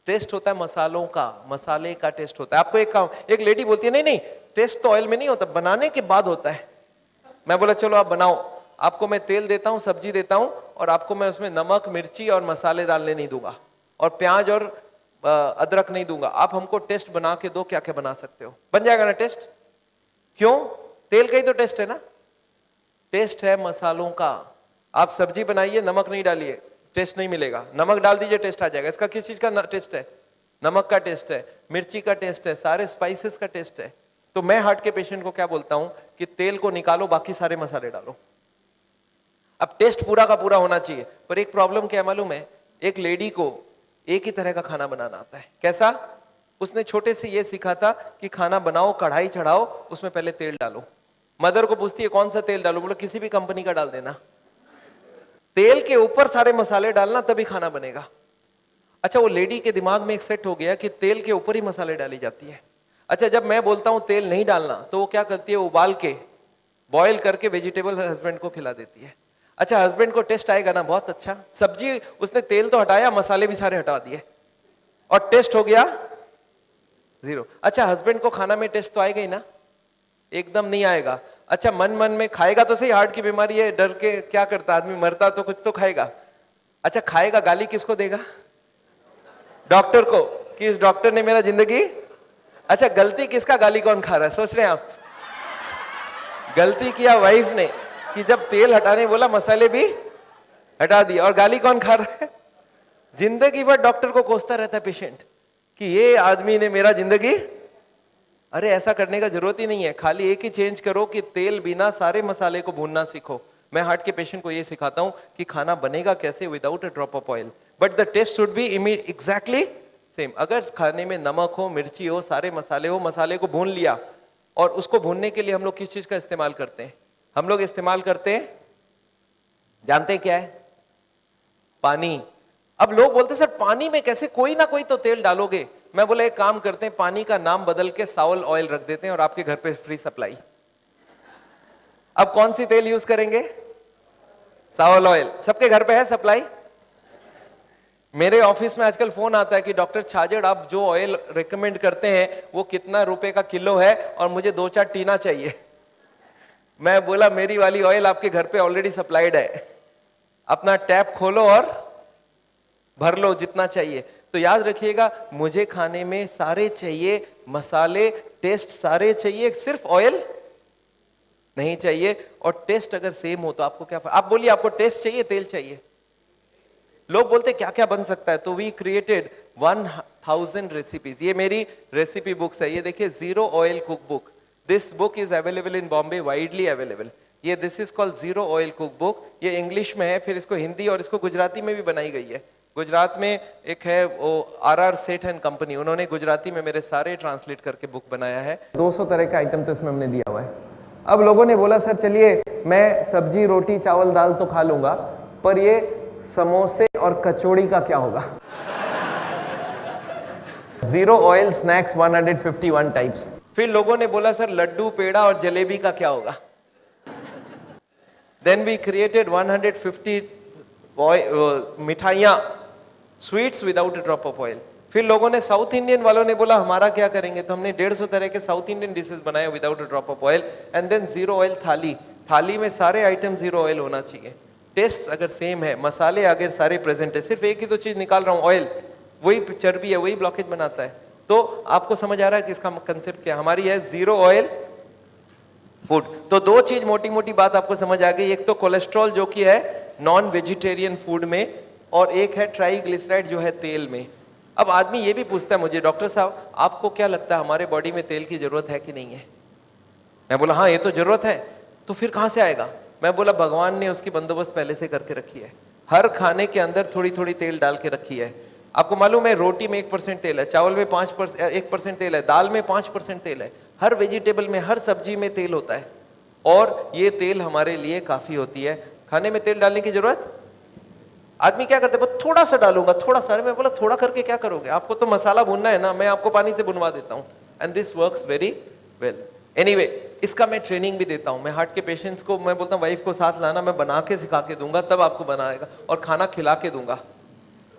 [SPEAKER 3] टेस्ट होता है मसालों का, मसाले का टेस्ट होता है। आपको एक लेडी बोलती है नहीं नहीं टेस्ट तो ऑयल में नहीं होता, बनाने के बाद होता है। मैं बोला चलो आप बनाओ, आपको मैं तेल देता हूं, सब्जी देता हूं, और आपको मैं उसमें नमक, मिर्ची और मसाले डालने नहीं दूंगा, और प्याज और अदरक नहीं दूंगा। आप हमको टेस्ट बना के दो, क्या क्या बना सकते हो? बन जाएगा ना टेस्ट? क्यों? तेल का ही तो टेस्ट है ना। टेस्ट है मसालों का। आप सब्जी बनाइए, नमक नहीं डालिए, टेस्ट नहीं मिलेगा। नमक डाल दीजिए, टेस्ट आ जाएगा। इसका किस चीज का टेस्ट है? नमक का टेस्ट है, मिर्ची का टेस्ट है, सारे स्पाइसेस का टेस्ट है। तो मैं हार्ट के पेशेंट को क्या बोलता हूं कि तेल को निकालो, बाकी सारे मसाले डालो। अब टेस्ट पूरा का पूरा होना चाहिए, पर एक प्रॉब्लम क्या मालूम है? एक लेडी को एक ही तरह का खाना बनाना आता है। कैसा? उसने छोटे से ये सीखा था कि खाना बनाओ, कढ़ाई चढ़ाओ, उसमें पहले तेल डालो। मदर को पूछती है कौन सा तेल डालो? बोलो किसी भी कंपनी का डाल देना। तेल के ऊपर सारे मसाले डालना, तभी खाना बनेगा। अच्छा वो लेडी के दिमाग में एक सेट हो गया कि तेल के ऊपर ही मसाले डाली जाती है। अच्छा जब मैं बोलता हूं तेल नहीं डालना, तो वो क्या करती है? उबाल के, बॉयल करके वेजिटेबल हस्बैंड को खिला देती है। अच्छा हस्बैंड को टेस्ट आएगा ना, बहुत अच्छा। सब्जी उसने तेल तो हटाया, मसाले भी सारे हटा दिए, और टेस्ट हो गया जीरो। अच्छा हस्बैंड को खाना में टेस्ट तो आएगा ही ना? एकदम नहीं आएगा। अच्छा मन मन में खाएगा तो सही, हार्ट की बीमारी है, डर के क्या करता आदमी, मरता तो कुछ तो खाएगा। अच्छा खाएगा, गाली किसको देगा? डॉक्टर को, कि इस डॉक्टर ने मेरा जिंदगी। अच्छा गलती किसका, गाली कौन खा रहा है? सोच रहे हैं आप? गलती किया वाइफ ने, कि जब तेल हटाने बोला मसाले भी हटा दिए, और गाली कौन खा रहा है? जिंदगी भर डॉक्टर को कोसता रहता है पेशेंट कि ये आदमी ने मेरा जिंदगी। अरे ऐसा करने का जरूरत ही नहीं है, खाली एक ही चेंज करो कि तेल बिना सारे मसाले को भूनना सीखो। मैं हार्ट के पेशेंट को ये सिखाता हूँ कि खाना बनेगा कैसे without a drop of oil, but the taste should be exactly same. अगर खाने में नमक हो, मिर्ची हो, सारे मसाले हो, मसाले को भून लिया, और उसको भूनने के लिए हम लोग किस चीज का इस्तेमाल करते हैं? हम लोग इस्तेमाल करते हैं, जानते हैं क्या है? पानी। अब लोग बोलते सर पानी में कैसे, कोई ना कोई तो तेल डालोगे। मैं बोला एक काम करते हैं, पानी का नाम बदल के सावल ऑयल रख देते हैं और आपके घर पे फ्री सप्लाई। अब कौन सी तेल यूज करेंगे? सावल ऑयल। सबके घर पे है सप्लाई? मेरे ऑफिस में आजकल फोन आता है कि डॉक्टर छाजड़ आप जो ऑयल रिकमेंड करते हैं वो कितना रुपए का किलो है और मुझे 2-4 टीना चाहिए। मैं बोला मेरी वाली ऑयल आपके घर पे ऑलरेडी सप्लाइड है, अपना टैप खोलो और भर लो जितना चाहिए। तो याद रखिएगा, मुझे खाने में सारे चाहिए, मसाले, टेस्ट सारे चाहिए, सिर्फ ऑयल नहीं चाहिए। और टेस्ट अगर सेम हो तो आपको क्या, आप बोलिए आपको टेस्ट चाहिए, तेल चाहिए? लोग बोलते क्या क्या बन सकता है, तो वी क्रिएटेड 1000 रेसिपीज। ये मेरी रेसिपी बुक्स है, ये देखिए, zero oil cook book. This book is available in Bombay, widely available. ये this is called zero oil cook book. ये इंग्लिश में है, फिर इसको हिंदी और इसको गुजराती में भी बनाई गई है। गुजरात में एक है वो RR सेठ एंड कंपनी, उन्होंने गुजराती में मेरे सारे ट्रांसलेट करके बुक बनाया है। 200 तरह का आइटम तो इसमें हमने दिया हुआ है। अब लोगों ने बोला सर चलिए मैं सब्जी, रोटी, चावल, दाल तो खा लूंगा, पर ये समोसे और कचौड़ी का क्या होगा? Zero oil snacks 151 types. फिर लोगों ने बोला सर लड्डू, पेड़ा और जलेबी का क्या होगा? देन वी क्रिएटेड 150 मिठाइयां, sweets without a drop of oil. फिर लोगों ने, साउथ इंडियन वालों ने बोला हमारा क्या करेंगे, तो हमने 150 तरह के साउथ इंडियन डिशेस बनाए without a drop of oil. And than zero oil थाली, थाली में सारे आइटम जीरो ऑयल होना चाहिए। टेस्ट अगर सेम है, मसाले अगर सारे प्रेजेंट है, सिर्फ एक ही तो चीज निकाल रहा हूं ऑयल, वही चर्बी है, वही ब्लॉकेज बनाता है। तो आपको समझ आ रहा है कि इसका कंसेप्ट क्या? हमारी है जीरो ऑयल फूड। तो दो चीज मोटी मोटी बात आपको समझ आ गई, एक तो कोलेस्ट्रॉल जो कि है नॉन वेजिटेरियन फूड में, और एक है ट्राइग्लिसराइड जो है तेल में। अब आदमी ये भी पूछता है मुझे, डॉक्टर साहब आपको क्या लगता है हमारे बॉडी में तेल की जरूरत है कि नहीं है? मैं बोला हाँ ये तो जरूरत है। तो फिर कहां से आएगा? मैं बोला भगवान ने उसकी बंदोबस्त पहले से करके रखी है। हर खाने के अंदर थोड़ी थोड़ी तेल डाल के रखी है। आपको मालूम है रोटी में 1% तेल है, चावल में 1% तेल है, दाल में 5% तेल है, हर वेजिटेबल में, हर सब्जी में तेल होता है। और ये तेल हमारे लिए काफी होती है। खाने में तेल डालने की जरूरत, आदमी क्या करते हैं, थोड़ा सा डालूंगा, थोड़ा सा। मैं बोला थोड़ा करके क्या करोगे, आपको तो मसाला भुनना है ना, मैं आपको पानी से भुनवा देता हूँ। And this works very well. Anyway, इसका मैं ट्रेनिंग भी देता हूँ। मैं हार्ट के पेशेंट्स को मैं बोलता हूँ वाइफ को साथ लाना, मैं बना के सिखा के दूंगा, तब आपको बनाएगा, और खाना खिला के दूंगा।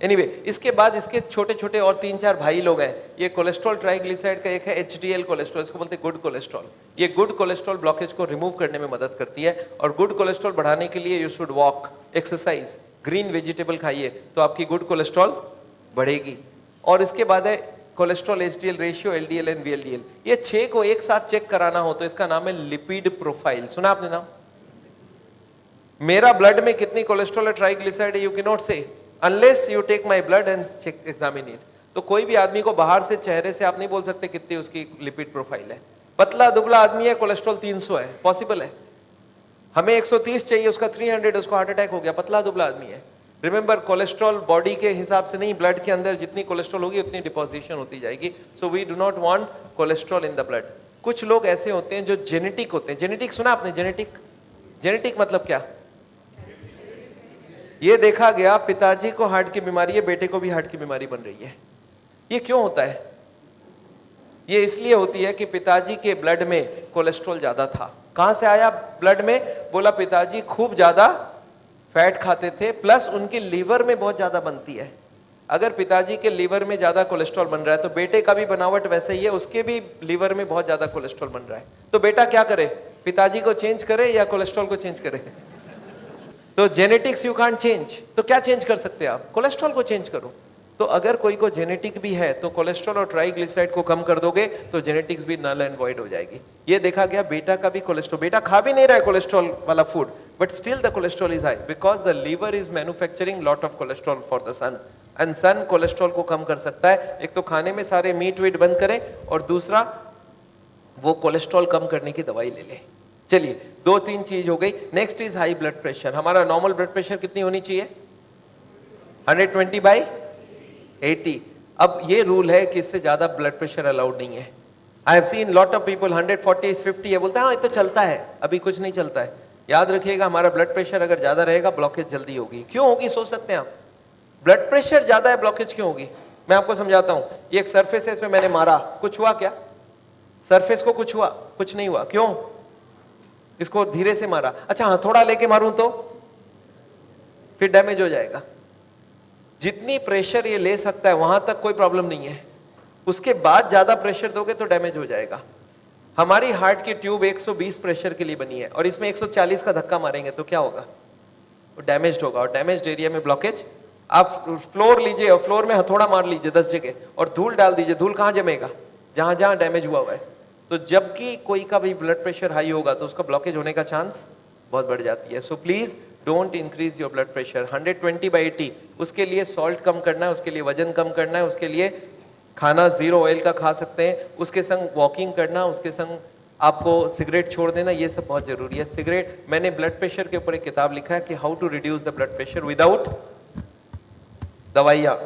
[SPEAKER 3] एनीवे, इसके बाद इसके छोटे छोटे और 3-4 भाई लोग हैं। ये कोलेस्ट्रॉल ट्राइग्लिसराइड का एक है HDL कोलेस्ट्रॉल, इसको बोलते हैं गुड कोलेस्ट्रॉल। ये गुड कोलेस्ट्रॉल ब्लॉकेज को रिमूव करने में मदद करती है। और गुड कोलेस्ट्रॉल बढ़ाने के लिए you should walk, exercise, green vegetable खाइए, तो आपकी गुड कोलेस्ट्रॉल बढ़ेगी। और इसके बाद है cholesterol HDL ratio, LDL and VLDL। ये 6 को एक साथ चेक कराना हो तो इसका नाम है लिपिड प्रोफाइल। सुना आपने नाम? मेरा ब्लड में कितनी कोलेस्ट्रॉल है, ट्राइग्लिसराइड है, you can not say unless you take my blood and check, examine it. तो कोई भी आदमी को बाहर से, चेहरे से आप नहीं बोल सकते कितनी उसकी लिपिड प्रोफाइल है। पतला दुबला आदमी है, कोलेस्ट्रॉल 300 है, पॉसिबल है? हमें 130 चाहिए, उसका 300, उसको हार्ट अटैक हो गया, पतला दुबला आदमी है। रिमेंबर, कोलेस्ट्रॉल बॉडी के हिसाब से नहीं, ब्लड के अंदर जितनी कोलेस्ट्रॉल होगी उतनी डिपोजिशन होती जाएगी। So we do not want cholesterol in the blood. कुछ लोग ऐसे होते हैं जो जेनेटिक होते हैं। जेनेटिक सुना आपने? जेनेटिक, जेनेटिक मतलब क्या? ये देखा गया पिताजी को हार्ट की बीमारी है, बेटे को भी हार्ट की बीमारी बन रही है। ये क्यों होता है? ये इसलिए होती है कि पिताजी के ब्लड में कोलेस्ट्रॉल ज्यादा था। कहां से आया ब्लड में? बोला पिताजी खूब ज्यादा फैट खाते थे, प्लस उनके लीवर में बहुत ज्यादा बनती है। अगर पिताजी के लीवर में ज्यादा कोलेस्ट्रॉल बन रहा है तो बेटे का भी बनावट वैसे ही है, उसके भी लीवर में बहुत ज्यादा कोलेस्ट्रॉल बन रहा है। तो बेटा क्या करे, पिताजी को चेंज करे या कोलेस्ट्रॉल को चेंज करे? तो जेनेटिक्स यू कांट चेंज, तो क्या चेंज कर सकते हैं आप? कोलेस्ट्रॉल को चेंज करो। तो अगर कोई को जेनेटिक भी है तो कोलेस्ट्रॉल और ट्राइग्लिसराइड को कम कर दोगे तो जेनेटिक्स भी नल एंड वॉइड हो जाएगी। ये देखा गया बेटा का भी कोलेस्ट्रॉल, बेटा खा भी नहीं रहा है कोलेस्ट्रॉल वाला food, but still the cholesterol is high because the liver is manufacturing lot of cholesterol for the sun. And sun cholesterol को कम कर सकता है। एक तो खाने में सारे मीट वीट बंद करें, और दूसरा वो कोलेस्ट्रॉल कम करने की दवाई ले ले। चलिए 2-3 चीज हो गई। Next is high blood pressure. हमारा नॉर्मल ब्लड प्रेशर कितनी होनी चाहिए? 120/80। अब ये रूल है कि इससे ज्यादा ब्लड प्रेशर अलाउड नहीं है। I have seen lot of people 140/50 है, बोलते हैं हाँ ये तो चलता है। अभी कुछ नहीं चलता है। याद रखिएगा हमारा ब्लड प्रेशर अगर ज्यादा रहेगा ब्लॉकेज जल्दी होगी। क्यों होगी सोच सकते हैं आप? ब्लड प्रेशर ज्यादा है ब्लॉकेज क्यों होगी? मैं आपको समझाता हूं। ये एक सरफेस है, इसमें मैंने मारा, कुछ हुआ क्या? सरफेस को कुछ हुआ? कुछ नहीं हुआ। क्यों? इसको धीरे से मारा। अच्छा हथौड़ा लेके मारूं तो फिर डैमेज हो जाएगा। जितनी प्रेशर ये ले सकता है वहां तक कोई प्रॉब्लम नहीं है, उसके बाद ज्यादा प्रेशर दोगे तो डैमेज हो जाएगा। हमारी हार्ट की ट्यूब 120 प्रेशर के लिए बनी है और इसमें 140 का धक्का मारेंगे तो क्या होगा? वो डैमेज्ड होगा। और डैमेज्ड एरिया में ब्लॉकेज। आप फ्लोर लीजिए और फ्लोर में हथौड़ा मार लीजिए 10 जगह और धूल डाल दीजिए, धूल कहाँ जमेगा? जहां जहां डैमेज हुआ है। तो जबकि कोई का भी ब्लड प्रेशर हाई होगा तो उसका ब्लॉकेज होने का चांस बहुत बढ़ जाती है। So please don't increase your blood pressure. 120/80 उसके लिए सॉल्ट कम करना है, उसके लिए वजन कम करना है, उसके लिए खाना 0 ऑयल का खा सकते हैं, उसके संग वॉकिंग करना, उसके संग आपको सिगरेट छोड़ देना, ये सब बहुत जरूरी है। सिगरेट, मैंने ब्लड प्रेशर के ऊपर एक किताब लिखा है कि how to reduce the blood pressure without दवाइयाँ।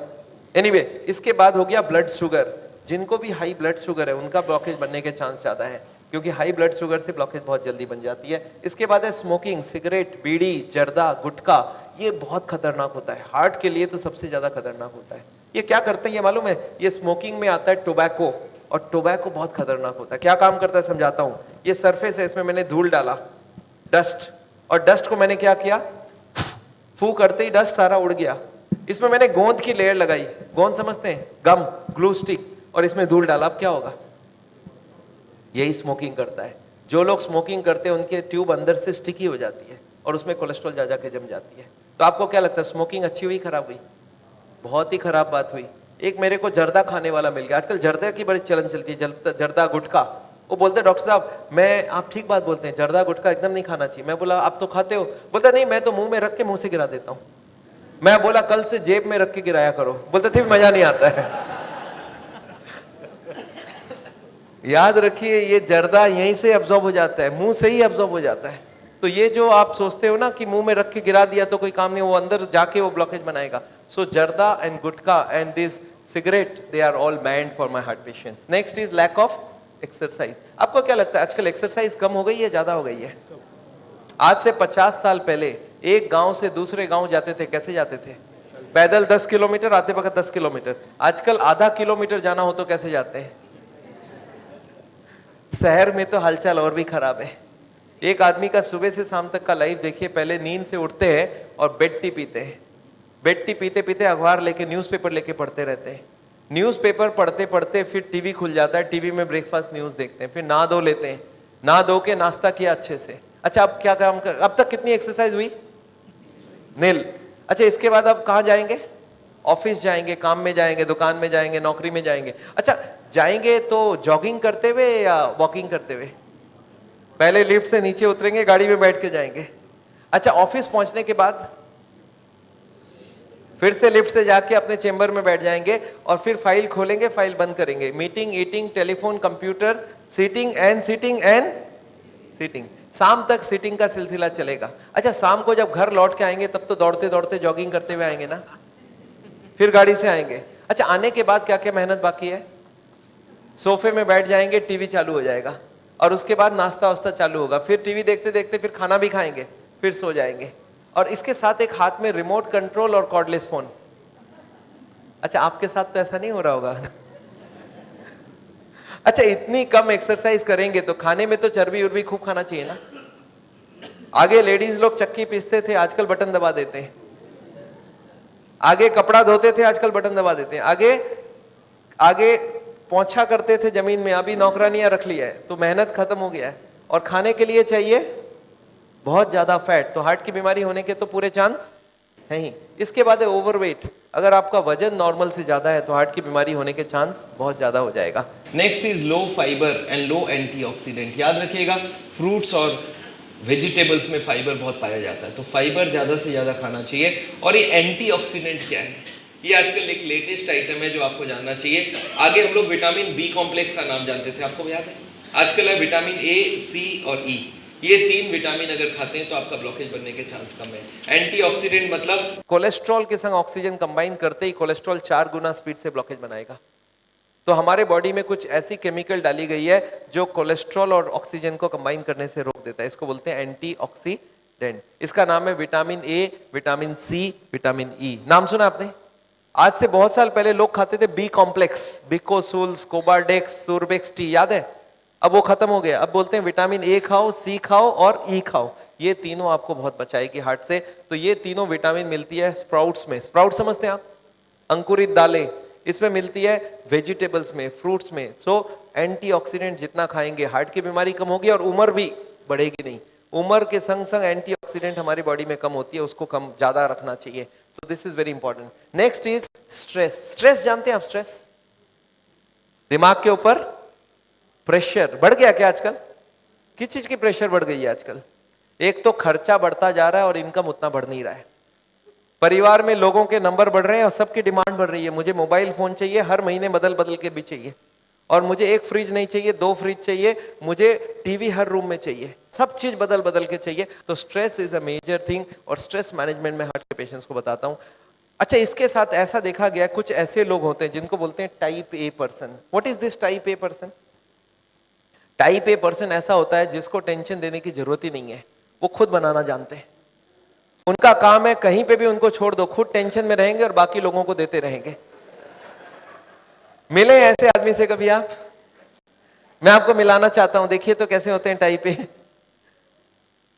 [SPEAKER 3] एनीवे, इसके बाद हो गया ब्लड शुगर। जिनको भी हाई ब्लड शुगर है उनका ब्लॉकेज बनने के चांस ज्यादा है, क्योंकि हाई ब्लड शुगर से ब्लॉकेज बहुत जल्दी बन जाती है। इसके बाद है स्मोकिंग, सिगरेट, बीड़ी, जर्दा, गुटखा। ये बहुत खतरनाक होता है, हार्ट के लिए तो सबसे ज्यादा खतरनाक होता है। ये क्या करते हैं ये मालूम है? ये स्मोकिंग में आता है टोबैको, और टोबैको बहुत खतरनाक होता है। क्या काम करता है समझाता हूँ। ये सरफेस है, इसमें मैंने धूल डाला, डस्ट, और डस्ट को मैंने क्या किया, फू करते ही डस्ट सारा उड़ गया। इसमें मैंने गोंद की लेयर लगाई, गोंद समझते हैं, गम, ग्लू स्टिक, और इसमें धूल डाला। अब क्या होगा? यही स्मोकिंग करता है। जो लोग स्मोकिंग करते हैं उनके ट्यूब अंदर से स्टिकी हो जाती है और उसमें कोलेस्ट्रॉल जा जाके जम जाती है। तो आपको क्या लगता है, स्मोकिंग अच्छी हुई खराब हुई? बहुत ही खराब बात हुई। एक मेरे को जर्दा खाने वाला मिल गया। आजकल जर्दा की बड़ी चलन चलती है, जर्दा गुटखा। वो बोलते डॉक्टर साहब मैं, आप ठीक बात बोलते हैं, जर्दा गुटखा एकदम नहीं खाना चाहिए। मैं बोला आप तो खाते हो? बोलता नहीं, मैं तो मुंह में रख के मुंह से गिरा देता हूँ। मैं बोला कल से जेब में रख के गिराया करो। बोलते थे मजा नहीं आता है। याद रखिए ये जर्दा यहीं से अब्जॉर्ब हो जाता है, मुंह से ही अब्जॉर्ब हो जाता है। तो ये जो आप सोचते हो ना कि मुंह में रख के गिरा दिया तो कोई काम नहीं, वो अंदर जाके वो ब्लॉकेज बनाएगा। सो जर्दा and gutkha and this cigarette, they are all banned for my heart patients. Next is lack of exercise. आपको क्या लगता है आजकल एक्सरसाइज कम हो गई है ज्यादा हो गई है? आज से 50 साल पहले एक गांव से दूसरे गांव जाते थे, कैसे जाते थे? पैदल 10 किलोमीटर, आते वक्त 10 किलोमीटर। आजकल आधा किलोमीटर जाना हो तो कैसे जाते हैं? शहर में तो हालचाल और भी खराब है। एक आदमी का सुबह से शाम तक का लाइफ देखिए। पहले नींद से उठते हैं और बेड टी पीते हैं, बेड टी पीते पीते अखबार लेके, न्यूज़पेपर लेके पढ़ते रहते हैं। न्यूज़पेपर पढ़ते पढ़ते फिर टीवी खुल जाता है, टीवी में ब्रेकफास्ट न्यूज़ देखते हैं, फिर नहा धो लेते हैं, नहा धो के नाश्ता किया अच्छे से। अच्छा अब क्या काम कर, अब तक कितनी एक्सरसाइज हुई? नील। अच्छा इसके बाद अब कहाँ जाएंगे? ऑफिस जाएंगे, काम में जाएंगे, दुकान में जाएंगे, नौकरी में जाएंगे। अच्छा जाएंगे तो जॉगिंग करते हुए या वॉकिंग करते हुए? पहले लिफ्ट से नीचे उतरेंगे, गाड़ी में बैठ के जाएंगे। अच्छा ऑफिस पहुंचने के बाद फिर से लिफ्ट से जाके अपने चेंबर में बैठ जाएंगे और फिर फाइल खोलेंगे, फाइल बंद करेंगे। Meeting, eating, telephone, computer, sitting and sitting and sitting. शाम तक सीटिंग का सिलसिला चलेगा। अच्छा शाम को जब घर लौट के आएंगे तब तो दौड़ते दौड़ते जॉगिंग करते हुए आएंगे ना, फिर गाड़ी से आएंगे। अच्छा आने के बाद क्या क्या मेहनत बाकी है? सोफे में बैठ जाएंगे, टीवी चालू हो जाएगा और उसके बाद नाश्ता वास्ता चालू होगा, फिर टीवी देखते देखते फिर खाना भी खाएंगे, फिर सो जाएंगे। और इसके साथ एक हाथ में रिमोट कंट्रोल और कॉर्डलेस फोन। अच्छा आपके साथ तो ऐसा नहीं हो रहा होगा। अच्छा इतनी कम एक्सरसाइज करेंगे तो खाने में तो चर्बी उर्बी खूब खाना चाहिए ना। आगे लेडीज लोग चक्की पीसते थे, आजकल बटन दबा देते हैं। आगे कपड़ा धोते थे, आजकल बटन दबा देते हैं। आगे पोंछा करते थे जमीन में, अभी नौकरानियां रख लिया है, तो मेहनत खत्म हो गया है। और खाने के लिए चाहिए बहुत ज्यादा फैट, तो हार्ट की बीमारी होने के तो पूरे चांस है ही। इसके बाद है ओवरवेट। अगर आपका वजन नॉर्मल से ज्यादा है तो हार्ट की बीमारी होने के चांस बहुत ज्यादा हो जाएगा।
[SPEAKER 4] Next is low fibre and low antioxidant. याद रखिएगा फ्रूट्स और वेजिटेबल्स में फाइबर बहुत पाया जाता है, तो फाइबर ज़्यादा से ज़्यादा खाना चाहिए। और ये एंटीऑक्सीडेंट क्या है? ये आजकल एक लेटेस्ट आइटम है जो आपको जानना चाहिए। आगे हम लोग विटामिन बी कॉम्प्लेक्स का नाम जानते थे, आपको याद है? आजकल है विटामिन ए, सी और ई। ये 3 विटामिन अगर खाते हैं तो आपका ब्लॉकेज बनने के चांस कम है। एंटीऑक्सीडेंट मतलब
[SPEAKER 3] कोलेस्ट्रॉल के संग ऑक्सीजन कंबाइन करते ही कोलेस्ट्रॉल 4 गुना स्पीड से ब्लॉकेज बनाएगा। तो हमारे बॉडी में कुछ ऐसी केमिकल डाली गई है जो कोलेस्ट्रॉल और ऑक्सीजन को कंबाइन करने से रोक देता है। इसको बोलते हैं एंटीऑक्सीडेंट। इसका नाम है vitamin A, vitamin C, vitamin E. नाम सुना आपने? आज से बहुत साल पहले लोग खाते थे बी कॉम्प्लेक्स, बिकोसूल्स, कोबाडेक्स, सुरबेक्स टी, याद है? अब वो खत्म हो गया। अब बोलते हैं विटामिन ए खाओ, सी खाओ और ई खाओ। ये तीनों आपको बहुत बचाएगी हार्ट से। तो ये तीनों विटामिन मिलती है स्प्राउट्स में। स्प्राउट समझते हैं आप? अंकुरित दालें, इसमें मिलती है वेजिटेबल्स में, फ्रूट्स में। सो एंटीऑक्सीडेंट जितना खाएंगे हार्ट की बीमारी कम होगी और उम्र भी बढ़ेगी नहीं। उम्र के संग संग एंटीऑक्सीडेंट हमारी बॉडी में कम होती है, उसको कम ज्यादा रखना चाहिए। तो this is very important. Next is stress. Stress जानते हैं आप? स्ट्रेस दिमाग के ऊपर प्रेशर बढ़ गया क्या आजकल? किस चीज की प्रेशर बढ़ गई है आजकल? एक तो खर्चा बढ़ता जा रहा है और इनकम उतना बढ़ नहीं रहा है। परिवार में लोगों के नंबर बढ़ रहे हैं और सबकी डिमांड बढ़ रही है। मुझे मोबाइल फोन चाहिए, हर महीने बदल बदल के भी चाहिए। और मुझे एक फ्रिज नहीं चाहिए, 2 फ्रिज चाहिए, मुझे टीवी हर रूम में चाहिए, सब चीज बदल बदल के चाहिए। तो stress is a major thing और स्ट्रेस मैनेजमेंट में हार्ट के पेशेंट्स को बताता हूं। अच्छा, इसके साथ ऐसा देखा गया कुछ ऐसे लोग होते हैं जिनको बोलते हैं type A person. What is this type A person? Type A person ऐसा होता है जिसको टेंशन देने की जरूरत ही नहीं है, वो खुद बनाना जानते हैं। उनका काम है कहीं पे भी उनको छोड़ दो, खुद टेंशन में रहेंगे और बाकी लोगों को देते रहेंगे। मिले ऐसे आदमी से कभी आप? मैं आपको मिलाना चाहता हूं, देखिए तो कैसे होते हैं type A.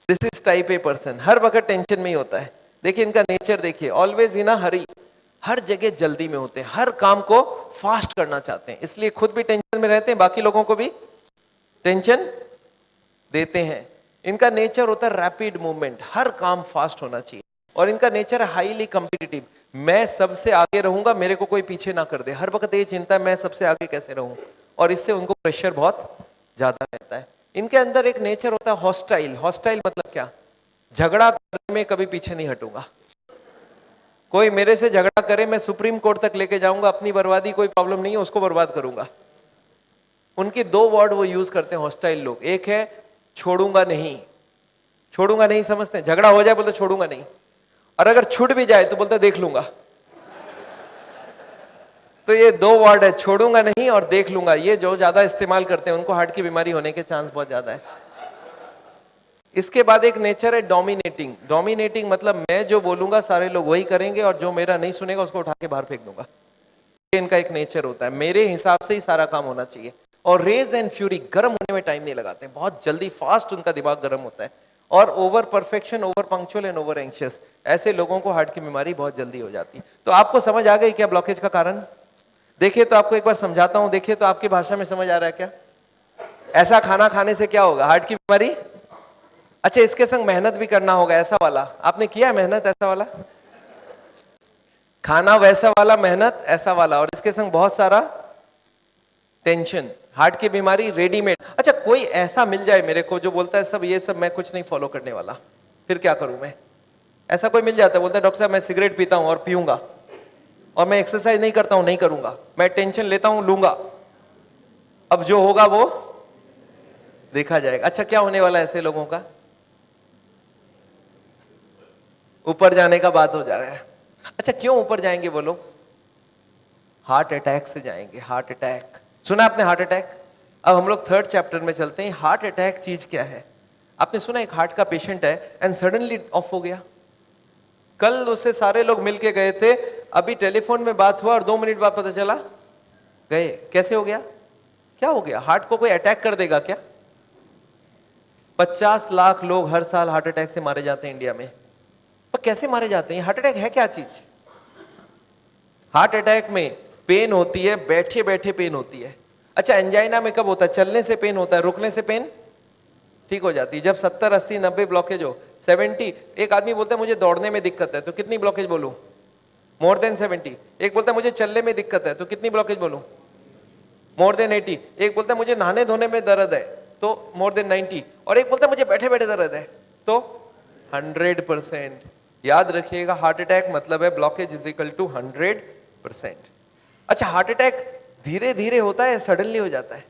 [SPEAKER 3] This is type A person. हर वक्त टेंशन में ही होता है। देखिए इनका नेचर देखिए, ऑलवेज इन अ हरी, हर जगह जल्दी में होते हैं, हर काम को फास्ट करना चाहते हैं, इसलिए खुद भी टेंशन में रहते हैं, बाकी लोगों को भी टेंशन देते हैं। इनका नेचर होता है रैपिड मूवमेंट, हर काम फास्ट होना चाहिए। और इनका नेचर है हाईली कॉम्पिटिटिव, मैं सबसे आगे रहूंगा, मेरे को कोई पीछे ना कर दे। हर वक्त ये चिंता है मैं सबसे आगे कैसे रहूं, और इससे उनको प्रेशर बहुत ज्यादा रहता है। इनके अंदर एक नेचर होता है हॉस्टाइल। हॉस्टाइल मतलब क्या? झगड़ा करने में कभी पीछे नहीं हटूंगा। कोई मेरे से झगड़ा करे, मैं सुप्रीम कोर्ट तक लेके जाऊंगा, अपनी बर्बादी कोई प्रॉब्लम नहीं है, उसको बर्बाद करूंगा। उनके 2 वर्ड वो यूज करते हैं हॉस्टाइल लोग। एक है छोड़ूंगा नहीं। छोड़ूंगा नहीं समझते हैं? झगड़ा हो जाए बोलते छोड़ूंगा नहीं, और अगर छूट भी जाए तो बोलते देख लूंगा। तो ये 2 वर्ड है, छोड़ूंगा नहीं और देख लूंगा। ये जो ज्यादा इस्तेमाल करते हैं उनको हार्ट की बीमारी होने के चांस बहुत ज्यादा है। इसके बाद एक नेचर है डोमिनेटिंग। डोमिनेटिंग मतलब मैं जो बोलूंगा सारे लोग वही करेंगे, और जो मेरा नहीं सुनेगा उसको उठा के बाहर फेंक दूंगा। इनका एक नेचर होता है, मेरे हिसाब से ही सारा काम होना चाहिए। और रेज एंड फ्यूरी, गर्म होने में टाइम नहीं लगाते, बहुत जल्दी फास्ट उनका दिमाग गर्म होता है। और over perfection, over punctual and over anxious, ऐसे लोगों को हार्ट की बीमारी बहुत जल्दी हो जाती है। तो आपको समझ आ गई क्या ब्लॉकेज का कारण? देखिए तो आपको एक बार समझाता हूं, देखिए तो आपकी भाषा में समझ आ रहा है क्या? ऐसा खाना खाने से क्या होगा? हार्ट की बीमारी। अच्छा, इसके संग मेहनत भी करना होगा, ऐसा वाला आपने किया है? मेहनत ऐसा वाला, खाना वैसा वाला, मेहनत ऐसा वाला, और इसके संग बहुत सारा टेंशन। हार्ट की बीमारी रेडीमेड। अच्छा, कोई ऐसा मिल जाए मेरे को जो बोलता है सब ये सब मैं कुछ नहीं फॉलो करने वाला, फिर क्या करूं मैं? ऐसा कोई मिल जाता है, बोलता है डॉक्टर साहब मैं सिगरेट पीता हूं और पीऊंगा, और मैं एक्सरसाइज नहीं करता हूं, नहीं करूंगा, मैं टेंशन लेता हूं, लूंगा, अब जो होगा वो देखा जाएगा। अच्छा, क्या होने वाला है ऐसे लोगों का? ऊपर जाने का बात हो जा रहा है। अच्छा, क्यों ऊपर जाएंगे वो लोग? हार्ट अटैक से जाएंगे। हार्ट अटैक सुना आपने? Heart attack. अब हम लोग 3rd चैप्टर में चलते हैं। हार्ट अटैक चीज क्या है? आपने सुना एक हार्ट का पेशेंट है एंड सडनली ऑफ हो गया। कल उससे सारे लोग मिलके गए थे, अभी टेलीफोन में बात हुआ और 2 मिनट बाद पता चला गए। कैसे हो गया? क्या हो गया? हार्ट को कोई अटैक कर देगा क्या? 50 लाख लोग हर साल हार्ट अटैक से मारे जाते हैं इंडिया में। पर कैसे मारे जाते हैं? हार्ट अटैक है क्या चीज? हार्ट अटैक में पेन होती है, बैठे बैठे पेन होती है। अच्छा, एंजाइना में कब होता है? चलने से पेन होता है, रुकने से पेन ठीक हो जाती है। जब 70, 80, 90 ब्लॉकेज हो, 70, एक आदमी बोलता है मुझे दौड़ने में दिक्कत है, तो कितनी ब्लॉकेज बोलूं? More than 70। एक बोलता है मुझे चलने में दिक्कत है, तो कितनी ब्लॉकेज बोलूं? More than 80। एक बोलता है मुझे नहाने धोने में दर्द है, तो मोर देन 90। और एक बोलता है मुझे बैठे बैठे दर्द है, तो 100%। याद रखिएगा, हार्ट अटैक मतलब है ब्लॉकेज इज इक्वल टू 100%। अच्छा, हार्ट अटैक धीरे धीरे होता है, सडनली हो जाता है?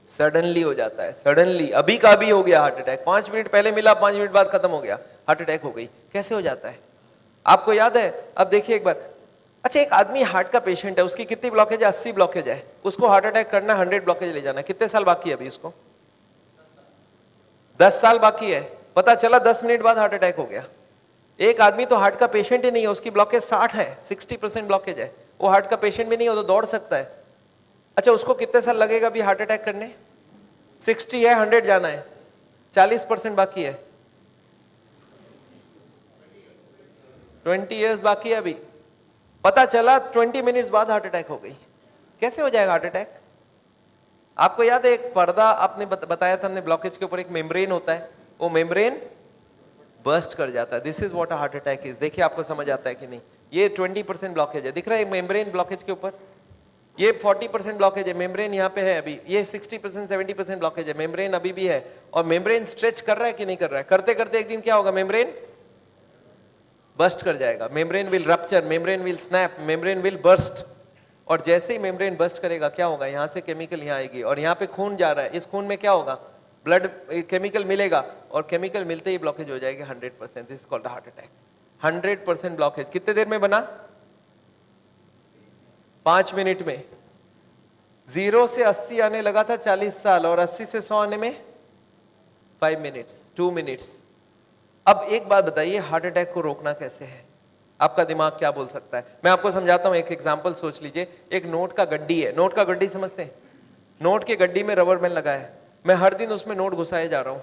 [SPEAKER 3] सडनली हो जाता है, सडनली अभी का अभी हो गया हार्ट अटैक, 5 मिनट पहले मिला, 5 मिनट बाद खत्म हो गया, हार्ट अटैक हो गई। कैसे हो जाता है आपको याद है? अब देखिए एक बार, अच्छा एक आदमी हार्ट का पेशेंट है, उसकी कितनी ब्लॉकेज है? 80 ब्लॉकेज है, उसको हार्ट अटैक करना, 100 ब्लॉकेज ले जाना, कितने साल बाकी है अभी उसको? 10 साल बाकी है। पता चला 10 मिनट बाद हार्ट अटैक हो गया। एक आदमी तो हार्ट का पेशेंट ही नहीं है, उसकी ब्लॉकेज 60 है, 60% ब्लॉकेज है, वो हार्ट का पेशेंट भी नहीं हो तो दौड़ सकता है। अच्छा उसको कितने साल लगेगा अभी हार्ट अटैक करने? 60 है, 100 जाना है, 40% बाकी है, 20 इयर्स बाकी है अभी। पता चला 20 मिनट्स बाद हार्ट अटैक हो गई। कैसे हो जाएगा हार्ट अटैक? आपको याद है एक पर्दा आपने बताया था हमने, ब्लॉकेज के ऊपर एक मेम्ब्रेन होता है, वो मेम्ब्रेन बर्स्ट कर जाता है। This is what a heart attack is. देखिए आपको समझ आता है कि नहीं? ये 20% ब्लॉकेज है, दिख रहा है मेम्ब्रेन ब्लॉकेज के ऊपर, ये 40% ब्लॉकेज है, मेम्ब्रेन यहाँ पे है अभी, ये 60% 70% ब्लॉकेज है, मेम्ब्रेन अभी भी है। और मेम्ब्रेन स्ट्रेच कर रहा है कि नहीं कर रहा है? करते करते एक दिन क्या होगा? मेम्ब्रेन बर्स्ट कर जाएगा, membrane will rupture, membrane will snap, membrane will burst. और जैसे ही मेम्ब्रेन बर्स्ट करेगा क्या होगा? यहाँ से केमिकल यहाँ आएगी और यहाँ पे खून जा रहा है, इस खून में क्या होगा? ब्लड केमिकल मिलेगा और केमिकल मिलते ही ब्लॉकेज हो जाएगी 100%। This is called heart attack. 100% blockage कितने देर में बना? 5 मिनट में। 0 से 80 आने लगा था 40 साल, और 80 से 100 आने में 5 मिनट्स, 2 मिनट्स। अब एक बात बताइए, हार्ट अटैक को रोकना कैसे है? आपका दिमाग क्या बोल सकता है? मैं आपको समझाता हूं, एक एग्जांपल सोच लीजिए। एक नोट का गड्डी है, नोट का गड्डी समझते हैं? नोट के गड्डी में रबर बैंड लगा है, मैं हर दिन उसमें नोट घुसाए जा रहा हूं,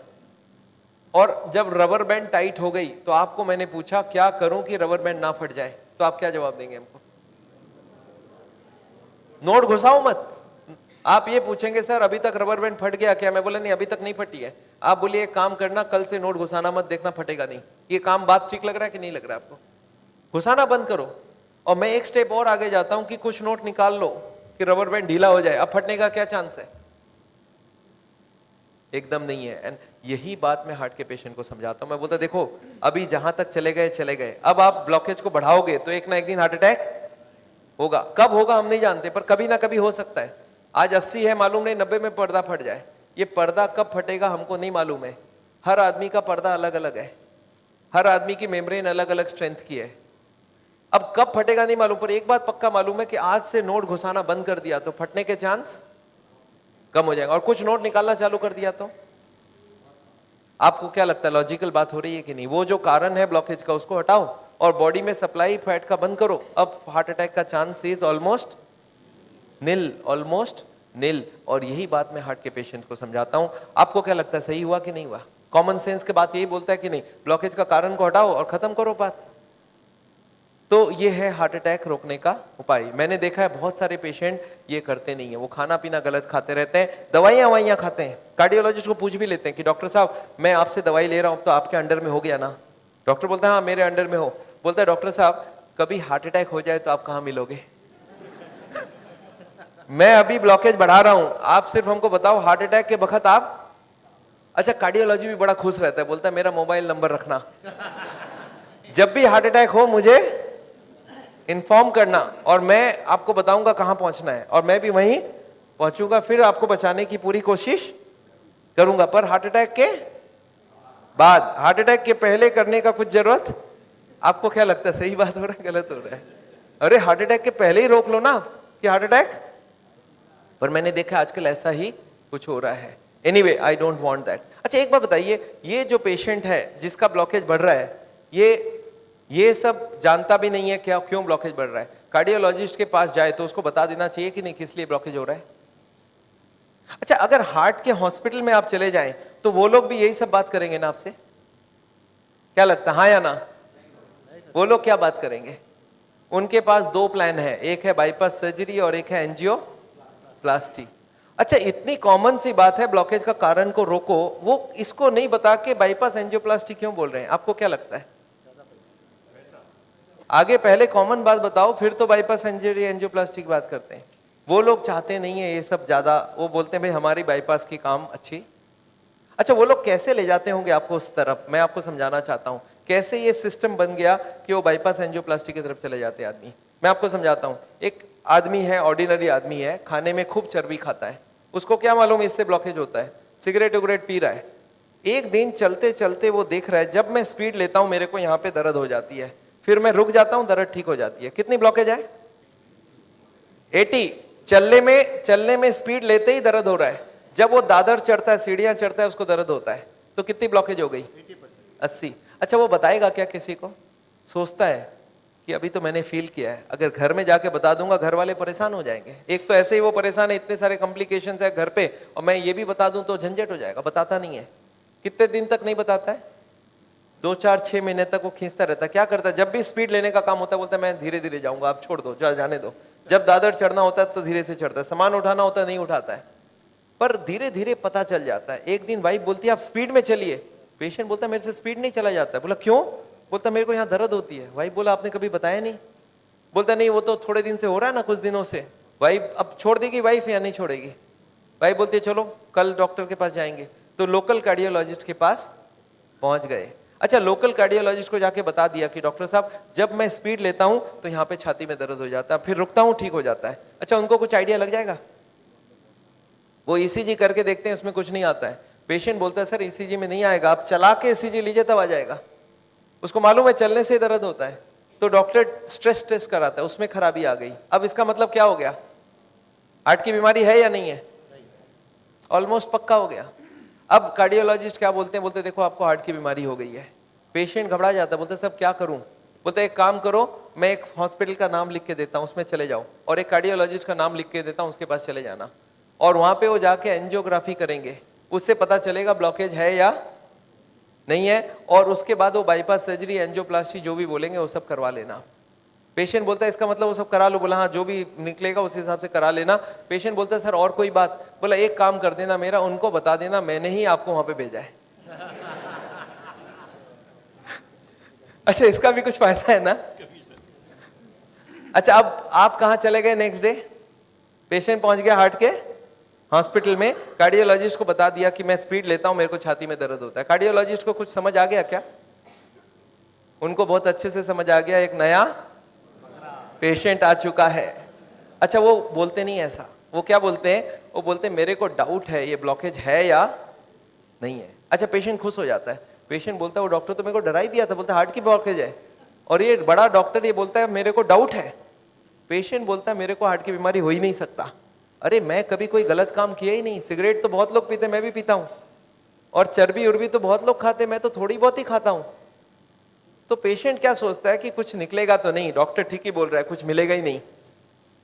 [SPEAKER 3] और जब रबर बैंड टाइट हो गई तो आपको मैंने पूछा क्या करूं कि रबर बैंड ना फट जाए, तो आप क्या जवाब देंगे हमको? नोट घुसाओ मत। आप ये पूछेंगे सर अभी तक रबर बैंड फट गया क्या? मैं बोला नहीं, अभी तक नहीं फटी है। आप बोलिए एक काम करना, कल से नोट घुसाना मत, देखना फटेगा नहीं। ये काम बात ठीक लग रहा है कि नहीं लग रहा है आपको? घुसाना बंद करो। और मैं एक स्टेप और आगे जाता हूं कि कुछ नोट निकाल लो कि रबर बैंड ढीला हो जाए, अब फटने का क्या चांस है? एकदम नहीं है। एंड यही बात मैं हार्ट के पेशेंट को समझाता हूं। मैं बोलता देखो अभी जहां तक चले गए चले गए, अब आप ब्लॉकेज को बढ़ाओगे तो एक ना एक दिन हार्ट अटैक होगा। कब होगा हम नहीं जानते, पर कभी ना कभी हो सकता है। आज 80 है, मालूम नहीं 90 में पर्दा फट जाए। ये पर्दा कब फटेगा हमको नहीं मालूम है। हर आदमी का पर्दा अलग अलग है, हर आदमी की मेम्ब्रेन अलग अलग स्ट्रेंथ की है। अब कब फटेगा नहीं मालूम, पर एक बात पक्का मालूम है कि आज से नोट घुसाना बंद कर दिया तो फटने के चांस कम हो जाएगा, और कुछ नोट निकालना चालू कर दिया तो। आपको क्या लगता है, लॉजिकल बात हो रही है कि नहीं? वो जो कारण है ब्लॉकेज का उसको हटाओ और बॉडी में सप्लाई फैट का बंद करो, अब हार्ट अटैक का chance is almost nil, almost nil. और यही बात मैं हार्ट के पेशेंट को समझाता हूं। आपको क्या लगता है, सही हुआ कि नहीं हुआ? कॉमन सेंस के बात यही बोलता है कि नहीं? ब्लॉकेज का कारण को हटाओ और खत्म करो बात। तो ये है हार्ट अटैक रोकने का उपाय। मैंने देखा है बहुत सारे पेशेंट ये करते नहीं है, वो खाना पीना गलत खाते रहते हैं, दवाइयां खाते हैं। कार्डियोलॉजिस्ट को पूछ भी लेते हैं कि डॉक्टर साहब मैं आपसे दवाई ले रहा हूं तो आपके अंडर में हो गया ना? डॉक्टर बोलता है हाँ मेरे अंडर में हो। बोलता है डॉक्टर साहब कभी हार्ट अटैक हो जाए तो आप कहां मिलोगे? मैं अभी ब्लॉकेज बढ़ा रहा हूं, आप सिर्फ हमको बताओ हार्ट अटैक के वक्त आप। अच्छा कार्डियोलॉजी भी बड़ा खुश रहता है, बोलता है मेरा मोबाइल नंबर रखना, जब भी हार्ट अटैक हो मुझे इन्फॉर्म करना और मैं आपको बताऊंगा कहां पहुंचना है, और मैं भी वहीं पहुंचूंगा, फिर आपको बचाने की पूरी कोशिश करूंगा। पर हार्ट अटैक के बाद, हार्ट अटैक के पहले करने का कुछ जरूरत। आपको क्या लगता है, सही बात हो रहा है गलत हो रहा है? अरे हार्ट अटैक के पहले ही रोक लो ना कि हार्ट अटैक। पर मैंने देखा आजकल ऐसा ही कुछ हो रहा है। Anyway I don't want that. अच्छा एक बात बताइए, ये जो पेशेंट है जिसका ब्लॉकेज बढ़ रहा है, ये सब जानता भी नहीं है क्या क्यों ब्लॉकेज बढ़ रहा है। कार्डियोलॉजिस्ट के पास जाए तो उसको बता देना चाहिए कि नहीं किस लिए ब्लॉकेज हो रहा है। अच्छा अगर हार्ट के हॉस्पिटल में आप चले जाएं तो वो लोग भी यही सब बात करेंगे ना आपसे? क्या लगता है, हाँ या ना? वो लोग क्या बात करेंगे? उनके पास 2 प्लान है, एक है बाईपास सर्जरी और एक है एंजियोप्लास्टी। अच्छा इतनी कॉमन सी बात है ब्लॉकेज का कारण को रोको, वो इसको नहीं बता के बाईपास एंजियोप्लास्टी क्यों बोल रहे हैं? आपको क्या लगता है? आगे पहले कॉमन बात बताओ, फिर तो बाईपास सर्जरी एंजियोप्लास्टी की बात करते हैं। वो लोग चाहते नहीं है ये सब ज्यादा, वो बोलते हैं भाई हमारी बाईपास की काम अच्छी। अच्छा वो लोग कैसे ले जाते होंगे आपको उस तरफ, मैं आपको समझाना चाहता हूं कैसे ये सिस्टम बन गया कि वो बाईपास एंजियोप्लास्टी की तरफ चले जाते हैं आदमी। मैं आपको समझाता हूं। एक आदमी है, ऑर्डिनरी आदमी है, खाने में खूब चर्बी खाता है, उसको क्या मालूम इससे ब्लॉकेज होता है, सिगरेट उगरेट पी रहा है। एक दिन चलते चलते वो देख रहा है जब मैं स्पीड लेता हूं मेरे को यहाँ पे दर्द हो जाती है, फिर मैं रुक जाता हूं दर्द ठीक हो जाती है। कितनी ब्लॉकेज है? 80। चलने में स्पीड लेते ही दर्द हो रहा है, जब वो दादर चढ़ता है सीढ़ियां चढ़ता है उसको दर्द होता है, तो कितनी ब्लॉकेज हो गई? 80। अच्छा वो बताएगा क्या किसी को? सोचता है कि अभी तो मैंने फील किया है, अगर घर में जाके बता दूंगा घर वाले परेशान हो जाएंगे। एक तो ऐसे ही वो परेशान है, इतने सारे कॉम्प्लिकेशंस है घर पे, और मैं ये भी बता दूं तो झंझट हो जाएगा। बताता नहीं है। कितने दिन तक नहीं बताता है? 2 4 6 महीने तक वो खींचता रहता है। क्या करता है? जब भी स्पीड लेने का काम होता है बोलता है मैं धीरे धीरे जाऊंगा, आप छोड़ दो, जाने दो। जब दादर चढ़ना होता है तो धीरे से चढ़ता है, सामान उठाना होता है नहीं उठाता है, पर धीरे धीरे पता चल जाता है। एक दिन वाइफ बोलती है आप स्पीड में चलिए, पेशेंट बोलता है मेरे से स्पीड नहीं चला जाता है। बोला क्यों? बोलता मेरे को यहाँ दर्द होती है। वाइफ बोला आपने कभी बताया नहीं? बोलता नहीं वो तो थोड़े दिन से हो रहा है ना, कुछ दिनों से। वाइफ अब छोड़ देगी वाइफ या नहीं छोड़ेगी? वाइफ बोलती है चलो कल डॉक्टर के पास जाएंगे। तो लोकल कार्डियोलॉजिस्ट के पास पहुंच गए। अच्छा लोकल कार्डियोलॉजिस्ट को जाके बता दिया कि डॉक्टर साहब जब मैं स्पीड लेता हूं तो यहाँ पे छाती में दर्द हो जाता है, फिर रुकता हूं ठीक हो जाता है। अच्छा उनको कुछ आइडिया लग जाएगा? वो ईसीजी करके देखते हैं, उसमें कुछ नहीं आता है। पेशेंट बोलता है सर ईसीजी में नहीं आएगा, आप चला के ईसीजी लीजिए तब आ जाएगा। उसको मालूम है चलने से दर्द होता है, तो डॉक्टर स्ट्रेस टेस्ट कराता है, उसमें खराबी आ गई। अब इसका मतलब क्या हो गया? हार्ट की बीमारी है या नहीं है? ऑलमोस्ट पक्का हो गया। अब कार्डियोलॉजिस्ट क्या बोलते हैं? बोलते देखो आपको हार्ट की बीमारी हो गई है। पेशेंट घबरा जाता है, बोलते सब क्या करूं? बोलते एक काम करो, मैं एक हॉस्पिटल का नाम लिख के देता हूं, उसमें चले जाओ, और एक कार्डियोलॉजिस्ट का नाम लिख के देता हूं, उसके पास चले जाना, और वहां पे वो जाके एंजियोग्राफी करेंगे, उससे पता चलेगा ब्लॉकेज है या नहीं है, और उसके बाद वो बाईपास सर्जरी एंजियोप्लास्टी जो भी बोलेंगे वो सब करवा लेना। पेशेंट बोलता है इसका मतलब वो सब करा लो। बोला हाँ जो भी निकलेगा उस हिसाब से करा लेना। पेशेंट बोलता है सर और कोई बात? बोला एक काम कर देना मेरा, उनको बता देना मैंने ही आपको वहां पे भेजा है। अच्छा इसका भी कुछ फायदा है ना? अच्छा अब आप कहां चले गए नेक्स्ट डे? पेशेंट पहुंच गया हार्ट के हॉस्पिटल में, कार्डियोलॉजिस्ट को बता दिया कि मैं स्पीड लेता हूं मेरे को छाती में दर्द होता है। कार्डियोलॉजिस्ट को कुछ समझ आ गया क्या? उनको बहुत अच्छे से समझ आ गया, एक नया पेशेंट आ चुका है। अच्छा वो बोलते नहीं ऐसा, वो क्या बोलते हैं? वो बोलते हैं मेरे को डाउट है ये ब्लॉकेज है या नहीं है। अच्छा पेशेंट खुश हो जाता है। पेशेंट बोलता है वो डॉक्टर तो मेरे को डरा ही दिया था, बोलता हार्ट की ब्लॉकेज है, और ये बड़ा डॉक्टर ये बोलता है मेरे को डाउट है। पेशेंट बोलता है मेरे को हार्ट की बीमारी हो ही नहीं सकता। अरे मैं कभी कोई गलत काम किया ही नहीं, सिगरेट तो बहुत लोग पीते मैं भी पीता हूं, और चर्बी उर्बी तो बहुत लोग खाते मैं तो थोड़ी बहुत ही खाता हूं। तो पेशेंट क्या सोचता है कि कुछ निकलेगा तो नहीं, डॉक्टर ठीक ही बोल रहा है, कुछ मिलेगा ही नहीं।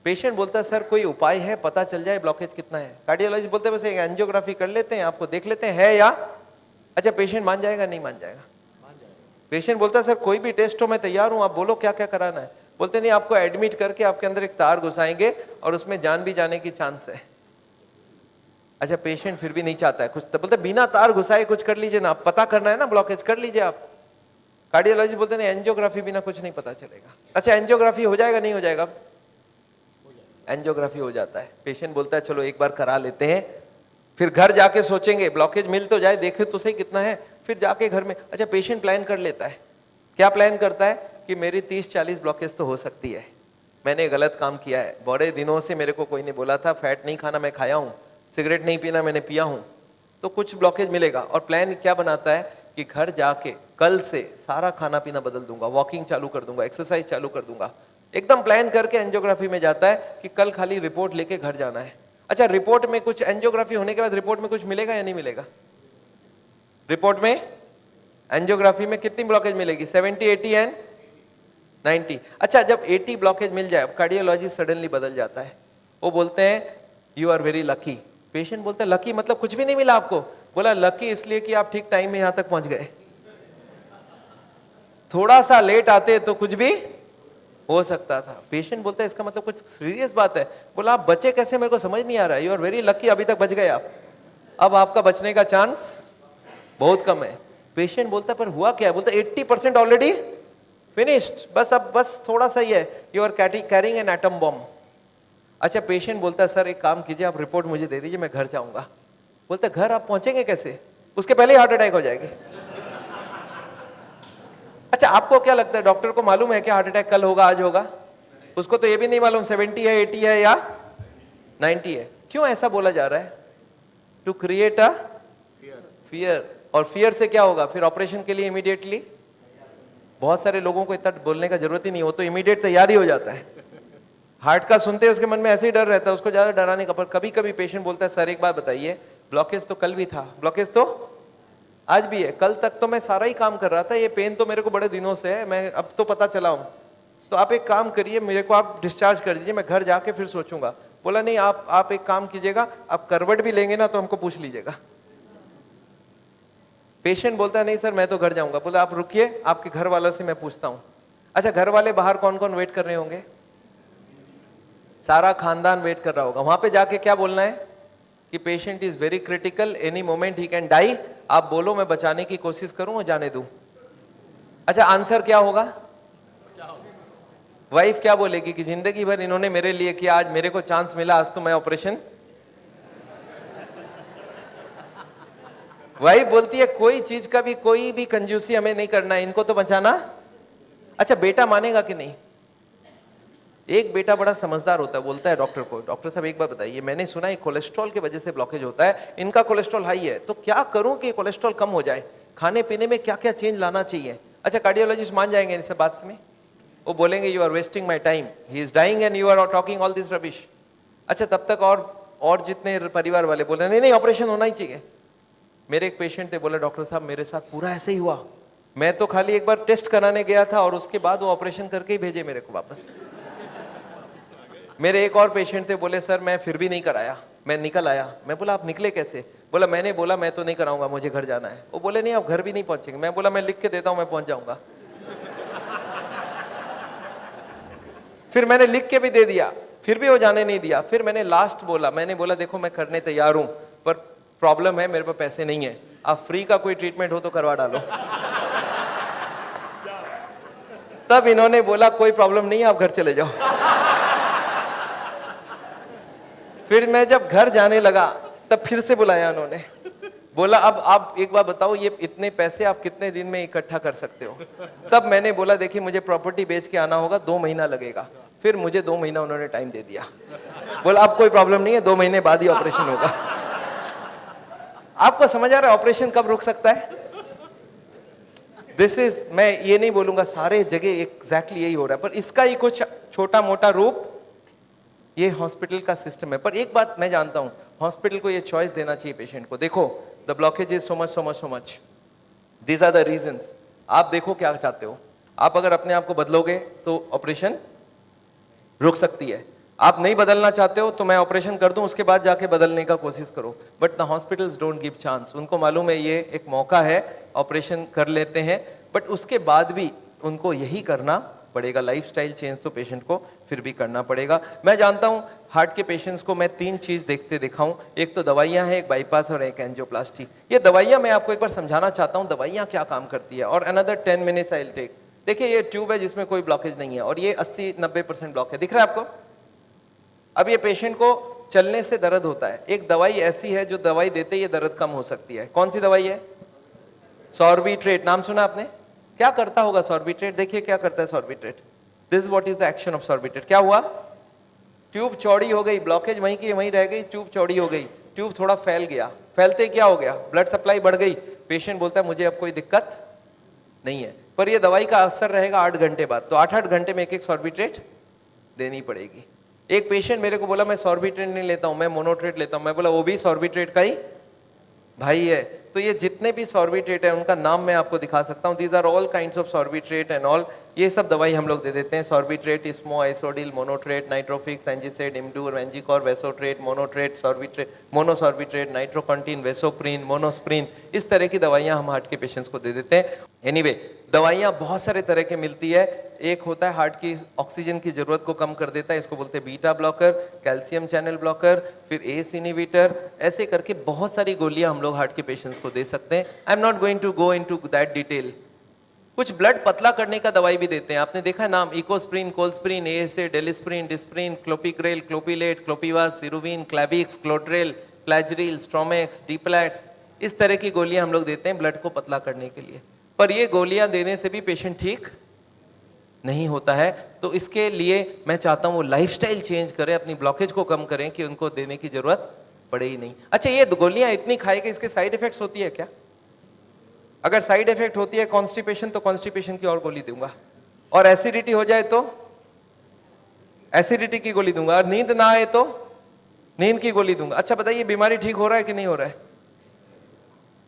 [SPEAKER 3] पेशेंट बोलता है सर कोई उपाय है, पता चल जाए ब्लॉकेज कितना है। कार्डियोलॉजिस्ट बोलते हैं बस एक एंजियोग्राफी कर लेते हैं, आपको देख लेते हैं है या। अच्छा पेशेंट मान जाएगा नहीं मान जाएगा? पेशेंट बोलता है सर कोई भी टेस्ट हो मैं तैयार हूं, आप बोलो क्या क्या कराना है। बोलते नहीं आपको एडमिट करके आपके अंदर एक तार घुसाएंगे और उसमें जान भी जाने की चांस है। अच्छा पेशेंट फिर भी नहीं चाहता है कुछ, तो बोलते बिना तार घुसाए कुछ कर लीजिए ना, आप पता करना है ना ब्लॉकेज, कर लीजिए आप। कार्डियोलॉजी बोलते नहीं एंजियोग्राफी बिना कुछ नहीं पता चलेगा। अच्छा एंजियोग्राफी हो जाएगा नहीं हो जाएगा? एंजियोग्राफी हो जाता है। पेशेंट बोलता है चलो एक बार करा लेते हैं, फिर घर जाके सोचेंगे ब्लॉकेज मिल तो जाए, देखे तो सही कितना है, फिर जाके घर में। अच्छा पेशेंट प्लान कर लेता है, क्या प्लान करता है कि मेरी 30-40 ब्लॉकेज तो हो सकती है, मैंने गलत काम किया है, बड़े दिनों से मेरे को कोई नहीं बोला था फैट नहीं खाना मैं खाया हूँ, सिगरेट नहीं पीना मैंने पिया हूँ, तो कुछ ब्लॉकेज मिलेगा। और प्लान क्या बनाता है कि घर जाके कल से सारा खाना पीना बदल दूंगा, वॉकिंग चालू कर दूंगा, एक्सरसाइज चालू कर दूंगा, एकदम प्लान करके एंजियोग्राफी में जाता है कि कल खाली रिपोर्ट लेके घर जाना है। अच्छा रिपोर्ट में कुछ, एंजियोग्राफी होने के बाद रिपोर्ट में कुछ मिलेगा या नहीं मिलेगा? रिपोर्ट में एंजियोग्राफी में कितनी ब्लॉकेज मिलेगी? 70, 80 एंड 90। अच्छा जब 80 ब्लॉकेज मिल जाए, कार्डियोलॉजिस्ट सडनली बदल जाता है, वो बोलते हैं you are very lucky. Patient बोलता है लकी मतलब कुछ भी नहीं मिला आपको? बोला लकी इसलिए कि आप ठीक टाइम में यहां तक पहुंच गए, थोड़ा सा लेट आते तो कुछ भी हो सकता था। पेशेंट बोलता है इसका मतलब कुछ सीरियस बात है? बोला आप बचे कैसे मेरे को समझ नहीं आ रहा है, यू आर वेरी लकी, अभी तक बच गए आप, अब आपका बचने का चांस बहुत कम है। पेशेंट बोलता है पर हुआ क्या? बोलता 80% ऑलरेडी फिनिश्ड, बस अब बस थोड़ा सा ही है, you are carrying an atom bomb. अच्छा पेशेंट बोलता है सर एक काम कीजिए आप रिपोर्ट मुझे दे दीजिए, मैं घर जाऊंगा। बोलता घर आप पहुंचेंगे कैसे? उसके पहले ही हार्ट अटैक हो जाएगी। अच्छा आपको क्या लगता है डॉक्टर को मालूम है कि हार्ट अटैक कल होगा आज होगा? उसको तो ये भी नहीं मालूम 70 है 80 है या 90 है। क्यों ऐसा बोला जा रहा है? टू क्रिएट अ फियर, और फियर से क्या होगा फिर ऑपरेशन के लिए इमीडिएटली? बहुत सारे लोगों को इतना बोलने का जरूरत ही नहीं, हो तो इमीडिएट तैयारी हो जाता है। हार्ट का सुनते उसके मन में ऐसे ही डर रहता है, उसको ज्यादा डराने का। पर कभी कभी पेशेंट बोलता है सर एक बात बताइए, ब्लॉकेज तो कल भी था, ब्लॉकेज तो आज भी है, कल तक तो मैं सारा ही काम कर रहा था, ये पेन तो मेरे को बड़े दिनों से है, मैं अब तो पता चला हूं, तो आप एक काम करिए, मेरे को आप डिस्चार्ज कर दीजिए, मैं घर जाके फिर सोचूंगा। बोला नहीं, आप एक काम कीजिएगा, आप करवट भी लेंगे ना तो हमको पूछ लीजिएगा। पेशेंट बोलता है नहीं सर मैं तो घर जाऊंगा। बोला आप रुकिए, आपके घर वालों से मैं पूछता हूं। अच्छा, घर वाले बाहर कौन कौन वेट कर रहे होंगे? सारा खानदान वेट कर रहा होगा। वहां पे जाके क्या बोलना है कि patient is very critical, any moment he can die. आप बोलो मैं बचाने की कोशिश करूं और जाने दूं। अच्छा, आंसर क्या होगा? वाइफ क्या बोलेगी कि जिंदगी भर इन्होंने मेरे लिए किया, आज मेरे को चांस मिला, आज तो मैं ऑपरेशन। वाइफ बोलती है कोई चीज का भी कोई भी कंजूसी हमें नहीं करना है, इनको तो बचाना। अच्छा, बेटा मानेगा कि नहीं? एक बेटा बड़ा समझदार होता है, बोलता है डॉक्टर को, डॉक्टर साहब एक बार बताइए, मैंने सुना है कोलेस्ट्रॉल की वजह से ब्लॉकेज होता है, इनका कोलेस्ट्रॉल हाई है, तो क्या करूं कि कोलेस्ट्रॉल कम हो जाए? खाने पीने में क्या क्या चेंज लाना चाहिए? अच्छा, कार्डियोलॉजिस्ट मान जाएंगे इन सब बात में? वो बोलेंगे you are wasting my time, he is dying and you are talking all this rubbish. अच्छा, तब तक और जितने परिवार वाले बोले नहीं नहीं ऑपरेशन होना ही चाहिए। मेरे एक पेशेंट थे, बोला डॉक्टर साहब मेरे साथ पूरा ऐसे ही हुआ, मैं तो खाली एक बार टेस्ट कराने गया था और उसके बाद वो ऑपरेशन करके ही भेजे मेरे को वापस। मेरे एक और पेशेंट थे, बोले सर मैं फिर भी नहीं कराया, मैं निकल आया। मैं बोला आप निकले कैसे? बोला मैंने बोला मैं तो नहीं कराऊंगा, मुझे घर जाना है। वो बोले नहीं आप घर भी नहीं पहुंचेंगे। मैं बोला मैं लिख के देता हूं, मैं पहुंच जाऊंगा। फिर मैंने लिख के भी दे दिया, फिर भी वो जाने नहीं दिया। फिर मैंने लास्ट बोला, मैंने बोला देखो मैं करने तैयार हूं, पर प्रॉब्लम है मेरे पास पैसे नहीं है, आप फ्री का कोई ट्रीटमेंट हो तो करवा डालो। तब इन्होंने बोला कोई प्रॉब्लम नहीं है, आप घर चले जाओ। फिर मैं जब घर जाने लगा तब फिर से बुलाया उन्होंने, बोला अब आप एक बार बताओ ये इतने पैसे आप कितने दिन में इकट्ठा कर सकते हो? तब मैंने बोला देखिए मुझे प्रॉपर्टी बेच के आना होगा, 2 महीना लगेगा। फिर मुझे 2 महीना उन्होंने टाइम दे दिया, बोला अब कोई प्रॉब्लम नहीं है, 2 महीने बाद ही ऑपरेशन होगा। आपको समझ आ रहा है ऑपरेशन कब रुक सकता है? दिस इज, मैं ये नहीं बोलूंगा सारे जगह एग्जैक्टली यही हो रहा है, पर इसका ही कुछ छोटा मोटा रूप ये हॉस्पिटल का सिस्टम है। पर एक बात मैं जानता हूं, हॉस्पिटल को ये चॉइस देना चाहिए पेशेंट को, देखो the blockage is so much, these are the reasons, आप देखो क्या चाहते हो। आप अगर अपने आप को बदलोगे तो ऑपरेशन रुक सकती है, आप नहीं बदलना चाहते हो तो मैं ऑपरेशन कर दूं, उसके बाद जाके बदलने का कोशिश करो। But the hospitals don't give chance, उनको मालूम है ये एक मौका है, ऑपरेशन कर लेते हैं, बट उसके बाद भी उनको यही करना पड़ेगा, लाइफस्टाइल चेंज तो पेशेंट को फिर भी करना पड़ेगा। मैं जानता हूं हार्ट के पेशेंट्स को मैं 3 चीज देखते दिखाऊं, एक तो दवाइयां हैं, एक बाईपास और एक एंजियोप्लास्टी। ये दवाइयां मैं आपको एक बार समझाना चाहता हूं दवाइयां क्या काम करती है, और another 10 minutes I will take. देखिए ये ट्यूब है जिसमें कोई ब्लॉकेज नहीं है, और ये 80-90% ब्लॉक है, दिख रहा है आपको? अब ये पेशेंट को चलने से दर्द होता है, एक दवाई ऐसी है जो दवाई देते ये दर्द कम हो सकती है। कौन सी दवाई है? सॉर्बिट्रेट, नाम सुना आपने? क्या करता होगा सॉर्बिट्रेट? देखिए क्या करता है Sorbitrate. This is what is the action of Sorbitrate. क्या हुआ? ट्यूब चौड़ी हो गई, ब्लॉकेज वहीं की वहीं रह गई, ट्यूब चौड़ी हो गई, ट्यूब थोड़ा फैल गया, फैलते क्या हो गया? ब्लड सप्लाई बढ़ गई। पेशेंट बोलता है मुझे अब कोई दिक्कत नहीं है, पर ये दवाई का असर रहेगा 8 घंटे बाद, तो 8-8 घंटे में एक सॉर्बिट्रेट देनी पड़ेगी। एक पेशेंट मेरे को बोला मैं सॉर्बिट्रेट नहीं लेता हूं, मैं मोनोट्रेट लेता हूं। मैं बोला वो भी सॉर्बिट्रेट का ही भाई है। तो ये जितने भी सॉर्बिट्रेट है उनका नाम मैं आपको दिखा सकता हूं, these are all kinds of sorbitrate and all. ये सब दवाई हम लोग दे देते हैं, सॉर्बिट्रेट, इस्मो, आइसोडिल, मोनोट्रेट, नाइट्रोफिक्स, एंजिसेड, इमडूर, वेंजिकॉर, वेसोट्रेट, मोनोट्रेट, सॉर्बिट्रेट, मोनोसॉर्बिट्रेट, नाइट्रोकंटीन, वेसोप्रीन, मोनोस्प्रीन, इस तरह की दवाइयां हम हार्ट के पेशेंट्स को दे देते हैं। एनीवे, दवाइयां बहुत सारे तरह के मिलती है। एक होता है हार्ट की ऑक्सीजन की जरूरत को कम कर देता है, इसको बोलते हैं beta blocker, calcium channel blocker, फिर एस इनहिबिटर, ऐसे करके बहुत सारी गोलियां हम लोग हार्ट के पेशेंट्स को दे सकते हैं। I am not going to go into that detail. कुछ ब्लड पतला करने का दवाई भी देते हैं, आपने देखा है नाम, Ecosprin, Colsprin, ASA, Delisprin, Disprin, Clopigrel, Clopilet, Clopivas, Ceruvin, Clavix, Clotrel, Plagril, Stromex, Deplatt, इस तरह की गोलियां हम लोग देते हैं ब्लड को पतला करने के लिए। पर ये गोलियां देने से भी पेशेंट ठीक नहीं होता है। तो इसके लिए मैं चाहता हूँ वो लाइफस्टाइल चेंज करें, अपनी ब्लॉकेज को कम करें कि उनको देने की जरूरत पड़े ही नहीं। अच्छा, ये गोलियां इतनी खाए कि इसके साइड इफेक्ट्स होती है क्या? अगर साइड इफेक्ट होती है कॉन्स्टिपेशन, तो कॉन्स्टिपेशन की और गोली दूंगा, और एसिडिटी हो जाए तो एसिडिटी की गोली दूंगा, और नींद ना आए तो नींद की गोली दूंगा। अच्छा बताइए, बीमारी ठीक हो रहा है कि नहीं हो रहा है?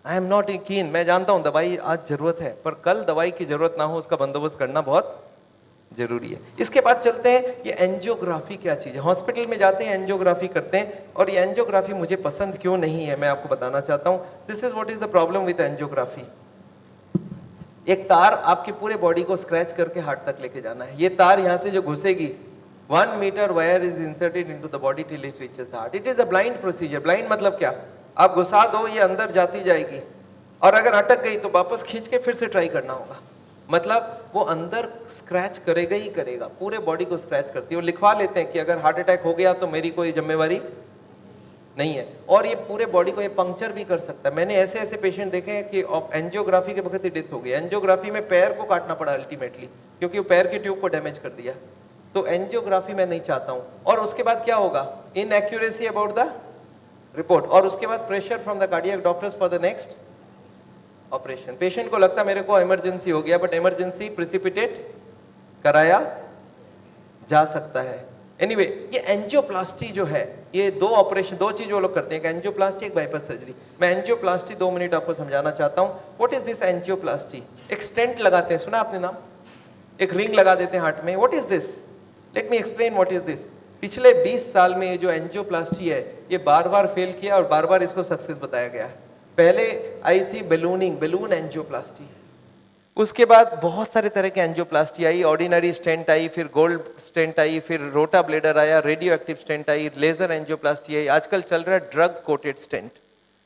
[SPEAKER 3] आई एम नॉट कीन, मैं जानता हूं दवाई आज जरूरत है, पर कल दवाई की जरूरत ना हो उसका बंदोबस्त करना बहुत जरूरी है। इसके बाद चलते हैं, ये एंजियोग्राफी क्या चीज है। हॉस्पिटल में जाते हैं, एंजियोग्राफी करते हैं, और ये एंजियोग्राफी मुझे पसंद क्यों नहीं है मैं आपको बताना चाहता हूं। This is what is the problem with angiography. एक तार आपके पूरे बॉडी को स्क्रैच करके हार्ट तक लेके जाना है। ये तार यहां से जो घुसेगी, 1 metre wire is inserted into the body till it reaches the heart. It is a blind procedure. Blind मतलब क्या? आप घुसा दो, ये अंदर जाती जाएगी, और अगर अटक गई तो वापस खींच के फिर से ट्राई करना होगा। मतलब वो अंदर स्क्रैच करेगा ही करेगा, पूरे बॉडी को स्क्रैच करती है। वो लिखवा लेते हैं कि अगर हार्ट अटैक हो गया तो मेरी कोई जिम्मेवारी नहीं है, और ये पूरे बॉडी को ये पंक्चर भी कर सकता है। मैंने ऐसे ऐसे पेशेंट देखे हैं कि एंजियोग्राफी के वक्त ही डेथ हो गई। एंजियोग्राफी में पैर को काटना पड़ा अल्टीमेटली, क्योंकि वो पैर की ट्यूब को डैमेज कर दिया। तो एंजियोग्राफी मैं नहीं चाहता हूं। और उसके बाद क्या होगा? इनएक्यूरेसी अबाउट द रिपोर्ट, और उसके बाद pressure from the cardiac doctors for the next operation. Patient को लगता है मेरे को इमरजेंसी हो गया, बट इमरजेंसी प्रिसिपिटेट कराया जा सकता है। एनीवे, ये एंजियोप्लास्टी जो है, ये दो ऑपरेशन, दो चीज वो लोग करते हैं, एक एंजियोप्लास्टी, एक बाईपास सर्जरी। मैं एंजियोप्लास्टी 2 मिनट आपको समझाना चाहता हूं। What is this angioplasty? एक स्टेंट लगाते हैं, सुना आपने नाम? एक रिंग लगा देते हैं हार्ट में। What is this? Let me explain what is this. पिछले 20 साल में ये जो एंजियोप्लास्टी है, ये बार बार फेल किया और बार बार इसको सक्सेस बताया गया। पहले आई थी बैलूनिंग, बैलून एंजियोप्लास्टी। उसके बाद बहुत सारे तरह के एंजियोप्लास्टी आई, ऑर्डिनरी स्टेंट आई, फिर गोल्ड स्टेंट आई, फिर रोटा ब्लेडर आया, रेडियो एक्टिव स्टेंट आई, लेजर एंजियोप्लास्टी आई, आजकल चल रहा है ड्रग कोटेड स्टेंट।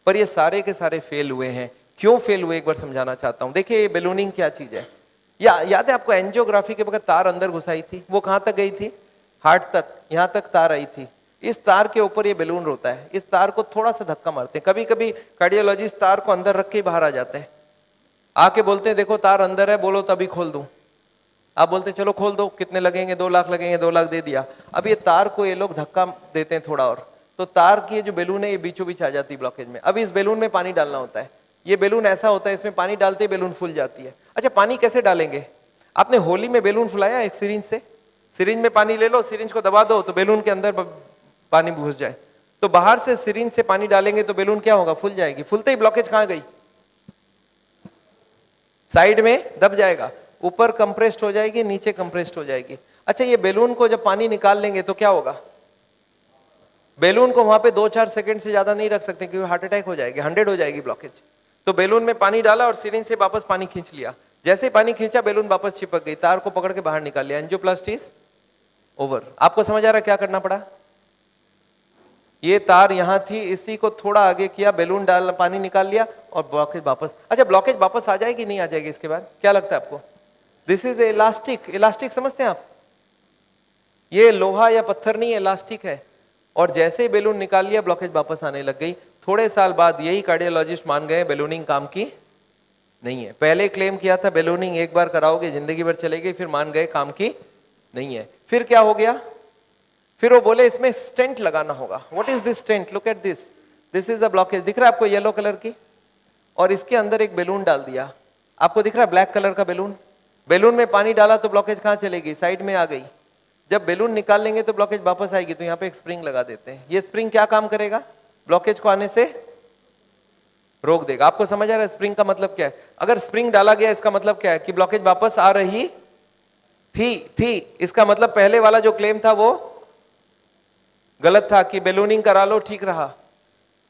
[SPEAKER 3] पर ये सारे के सारे फेल हुए हैं। क्यों फेल हुए, एक बार समझाना चाहता हूं। देखिए, ये बैलूनिंग क्या चीज है? याद है आपको एंजियोग्राफी के वक्त तार अंदर घुसाई थी, वो कहां तक गई थी? हार्ट तक, यहां तक तार आई थी। इस तार के ऊपर ये बैलून होता है। इस तार को थोड़ा सा धक्का मारते हैं। कभी कभी कार्डियोलॉजिस्ट तार को अंदर रख के ही बाहर आ जाते हैं, आके बोलते हैं देखो तार अंदर है, बोलो तभी खोल दूं। आप बोलते हैं चलो खोल दो, कितने लगेंगे? 2 लाख लगेंगे। 2 लाख दे दिया। अब ये तार को ये लोग धक्का देते हैं थोड़ा और, तो तार की जो बैलून है ये बीचों बीच आ जाती है ब्लॉकेज में। अब इस बैलून में पानी डालना होता है। ये बैलून ऐसा होता है, इसमें पानी डालते ही बैलून फूल जाती है। अच्छा, पानी कैसे डालेंगे? आपने होली में बैलून फुलाया एक सिरिंज से? सिरिंज में पानी ले लो, सिरिंज को दबा दो तो बैलून के अंदर पानी घुस जाए। तो बाहर से सिरिंज से पानी डालेंगे तो बैलून क्या होगा? फूल जाएगी। फूलते ही ब्लॉकेज कहां गई? साइड में दब जाएगा, ऊपर कंप्रेस्ड हो जाएगी, नीचे कंप्रेस्ड हो जाएगी। अच्छा, ये बैलून को जब पानी निकाल लेंगे तो क्या होगा? बैलून को वहां पे 2-4 सेकंड से ज्यादा नहीं रख सकते, क्योंकि हार्ट अटैक हो जाएगी, 100 हो जाएगी ब्लॉकेज। तो बैलून में पानी डाला और सिरिंज से वापस पानी खींच लिया। जैसे पानी खींचा, बैलून वापस चिपक गई, तार को पकड़ के बाहर निकाल लिया। Angioplasty is over. आपको समझ आ रहा है क्या करना पड़ा? ये तार यहां थी, इसी को थोड़ा आगे किया, बैलून डाल, पानी निकाल लिया और ब्लॉकेज वापस। अच्छा, ब्लॉकेज वापस आ जाएगी नहीं आ जाएगी इसके बाद? क्या लगता है आपको? This is elastic. इलास्टिक समझते हैं आप? ये लोहा या पत्थर नहीं है, इलास्टिक है। और जैसे ही बैलून निकाल लिया, ब्लॉकेज वापस आने लग गई। थोड़े साल बाद यही कार्डियोलॉजिस्ट मान गए बैलूनिंग काम की नहीं है। पहले क्लेम किया था बैलूनिंग एक बार कराओगे जिंदगी भर चलेगी, फिर मान गए काम की नहीं है। फिर क्या हो गया? फिर वो बोले इसमें स्टेंट लगाना होगा। What is this stent? Look at this, this is the blockage. दिख रहा है आपको येलो कलर की? और इसके अंदर एक बैलून डाल दिया। आपको दिख रहा है ब्लैक कलर का बैलून? बैलून में पानी डाला तो ब्लॉकेज कहां चलेगी? साइड में आ गई। जब बैलून निकाल लेंगे तो ब्लॉकेज वापस आएगी। तो यहाँ पे एक स्प्रिंग लगा देते हैं। ये स्प्रिंग क्या काम करेगा? ब्लॉकेज को आने से रोक देगा। आपको समझ आ रहा है स्प्रिंग का मतलब क्या है? अगर स्प्रिंग डाला गया, इसका मतलब क्या है? कि ब्लॉकेज वापस आ रही थी। इसका मतलब पहले वाला जो क्लेम था वो गलत था कि बैलूनिंग करा लो, ठीक रहा।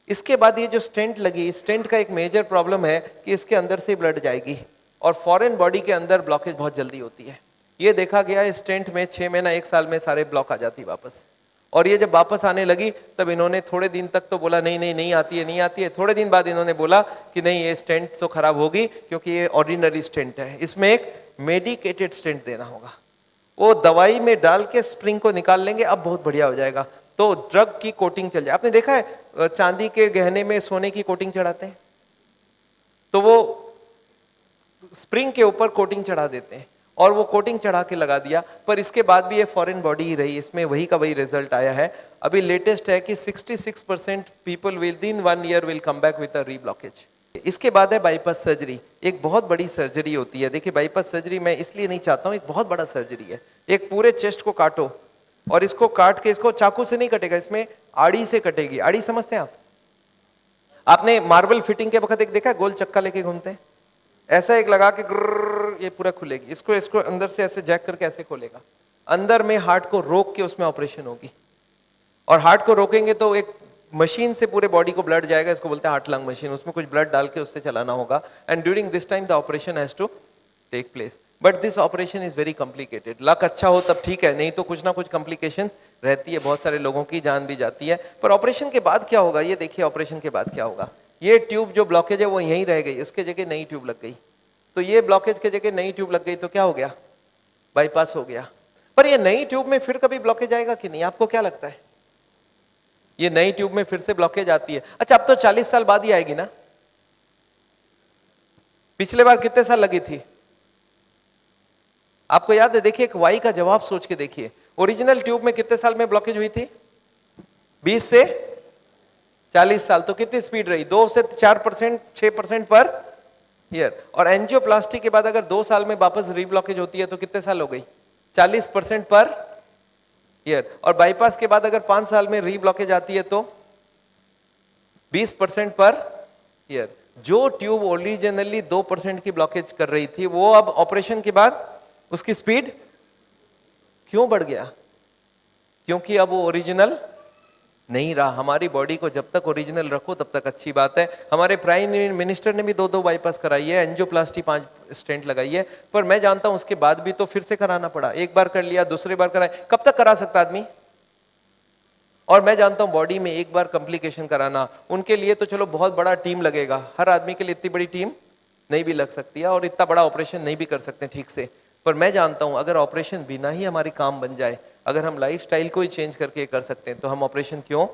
[SPEAKER 3] इसके बाद ये जो स्टेंट लगी, स्टेंट का एक मेजर प्रॉब्लम है कि इसके अंदर से ब्लड जाएगी, और फॉरेन बॉडी के अंदर ब्लॉकेज बहुत जल्दी होती है। ये देखा गया है स्टेंट में 6 महीना 1 साल में सारे ब्लॉक आ जाती वापस। और ये जब वापस आने लगी तब इन्होंने थोड़े दिन तक तो बोला नहीं आती है। थोड़े दिन बाद इन्होंने बोला कि नहीं, ये स्टेंट तो खराब होगी क्योंकि ये ऑर्डिनरी स्टेंट है, इसमें एक मेडिकेटेड स्टेंट देना होगा। वो दवाई में डाल के स्प्रिंग को निकाल लेंगे, अब बहुत बढ़िया हो जाएगा। तो ड्रग की कोटिंग चल जाए। आपने देखा है चांदी के गहने में सोने की कोटिंग चढ़ाते हैं, तो वो स्प्रिंग के ऊपर कोटिंग चढ़ा देते हैं और वो कोटिंग चढ़ा के लगा दिया, पर इसके बाद भी ये फॉरेन बॉडी ही रही, इसमें वही का वही रिजल्ट आया है। अभी लेटेस्ट है कि 66% people with in 1 year will come back with a reblockage. इसके बाद है बाईपास सर्जरी, एक बहुत बड़ी सर्जरी होती है। देखिए बाईपास सर्जरी मैं इसलिए नहीं चाहता हूँ, एक बहुत बड़ा सर्जरी है। एक पूरे चेस्ट को काटो और इसको काट के, इसको चाकू से नहीं कटेगा, इसमें आड़ी से कटेगी। आड़ी समझते हैं आप? आपने मार्बल फिटिंग के वक्त एक देखा है, गोल चक्का लेके घूमते हैं, ऐसा एक लगा के ये पूरा खुलेगी। इसको अंदर से ऐसे जैक करके ऐसे खोलेगा, अंदर में हार्ट को रोक के उसमें ऑपरेशन होगी। और हार्ट को रोकेंगे तो एक मशीन से पूरे बॉडी को ब्लड जाएगा, इसको बोलते हैं हार्ट लंग मशीन, उसमें कुछ ब्लड डाल के उससे चलाना होगा। And during this time the operation has to take place, but this operation is very complicated. Luck अच्छा हो तब ठीक है, नहीं तो कुछ ना कुछ कॉम्प्लिकेशंस रहती है, बहुत सारे लोगों की जान भी जाती है। पर ऑपरेशन के बाद क्या होगा ये देखिए, ऑपरेशन के बाद क्या होगा। ये ट्यूब जो ब्लॉकेज है वो यहीं रह गई, उसके जगह नई ट्यूब लग गई। तो ये ब्लॉकेज के जगह नई ट्यूब लग गई तो क्या हो गया, बाईपास हो गया। पर ये नई ट्यूब में फिर कभी ब्लॉकेज आएगा कि नहीं, आपको क्या लगता है? ये नई ट्यूब में फिर से ब्लॉकेज आती है। अच्छा अब तो 40 साल बाद ही आएगी ना, पिछले बार कितने साल लगी थी आपको याद है? देखिए एक वाई का जवाब सोच के देखिए, ओरिजिनल ट्यूब में कितने साल में ब्लॉकेज हुई थी? 20 से 40 साल। तो कितनी स्पीड रही? 2 से 4%, 6% पर ईयर। और एंजियोप्लास्टी के बाद अगर 2 साल में वापस रीब्लॉकेज होती है तो कितने साल हो गई? 40% पर ईयर। और बाईपास के बाद अगर 5 साल में रीब्लॉकेज आती है तो 20% पर ईयर। जो ट्यूब ओरिजिनली 2% की ब्लॉकेज कर रही थी वो अब ऑपरेशन के बाद उसकी स्पीड क्यों बढ़ गया? क्योंकि अब वो ओरिजिनल नहीं रहा। हमारी बॉडी को जब तक ओरिजिनल रखो तब तक अच्छी बात है। हमारे प्राइम मिनिस्टर ने भी 2 बाईपास कराई है, एंजियोप्लास्टी 5 स्टेंट लगाई है, पर मैं जानता हूं उसके बाद भी तो फिर से कराना पड़ा। एक बार कर लिया, दूसरी बार कराए, कब तक करा सकता आदमी? और मैं जानता हूं बॉडी में एक बार कॉम्प्लिकेशन कराना, उनके लिए तो चलो बहुत बड़ा टीम लगेगा, हर आदमी के लिए इतनी बड़ी टीम नहीं भी लग सकती है और इतना बड़ा ऑपरेशन नहीं भी कर सकते ठीक से। पर मैं जानता हूं अगर ऑपरेशन बिना ही हमारी काम बन जाए, अगर हम लाइफस्टाइल को ही चेंज करके कर सकते हैं तो हम ऑपरेशन क्यों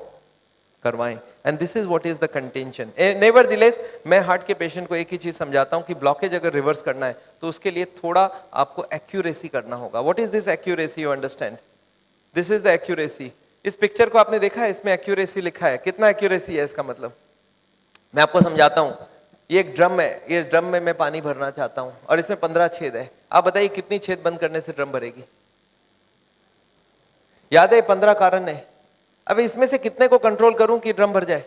[SPEAKER 3] करवाएं? And this is what is the contention. Nevertheless मैं हार्ट के पेशेंट को एक ही चीज समझाता हूं कि ब्लॉकेज अगर रिवर्स करना है तो उसके लिए थोड़ा आपको एक्यूरेसी करना होगा। What is this accuracy? You understand? This is the accuracy. इस पिक्चर को आपने देखा है, इसमें एक्यूरेसी लिखा है। कितना एक्यूरेसी है इसका मतलब? मैं आपको समझाता हूं। ये एक ड्रम है, ये ड्रम में मैं पानी भरना चाहता हूं और इसमें 15 छेद है। आप बताइए कितनी छेद बंद करने से ड्रम भरेगी? याद है 15 कारण है। अब इसमें से कितने को कंट्रोल करूं कि ड्रम भर जाए?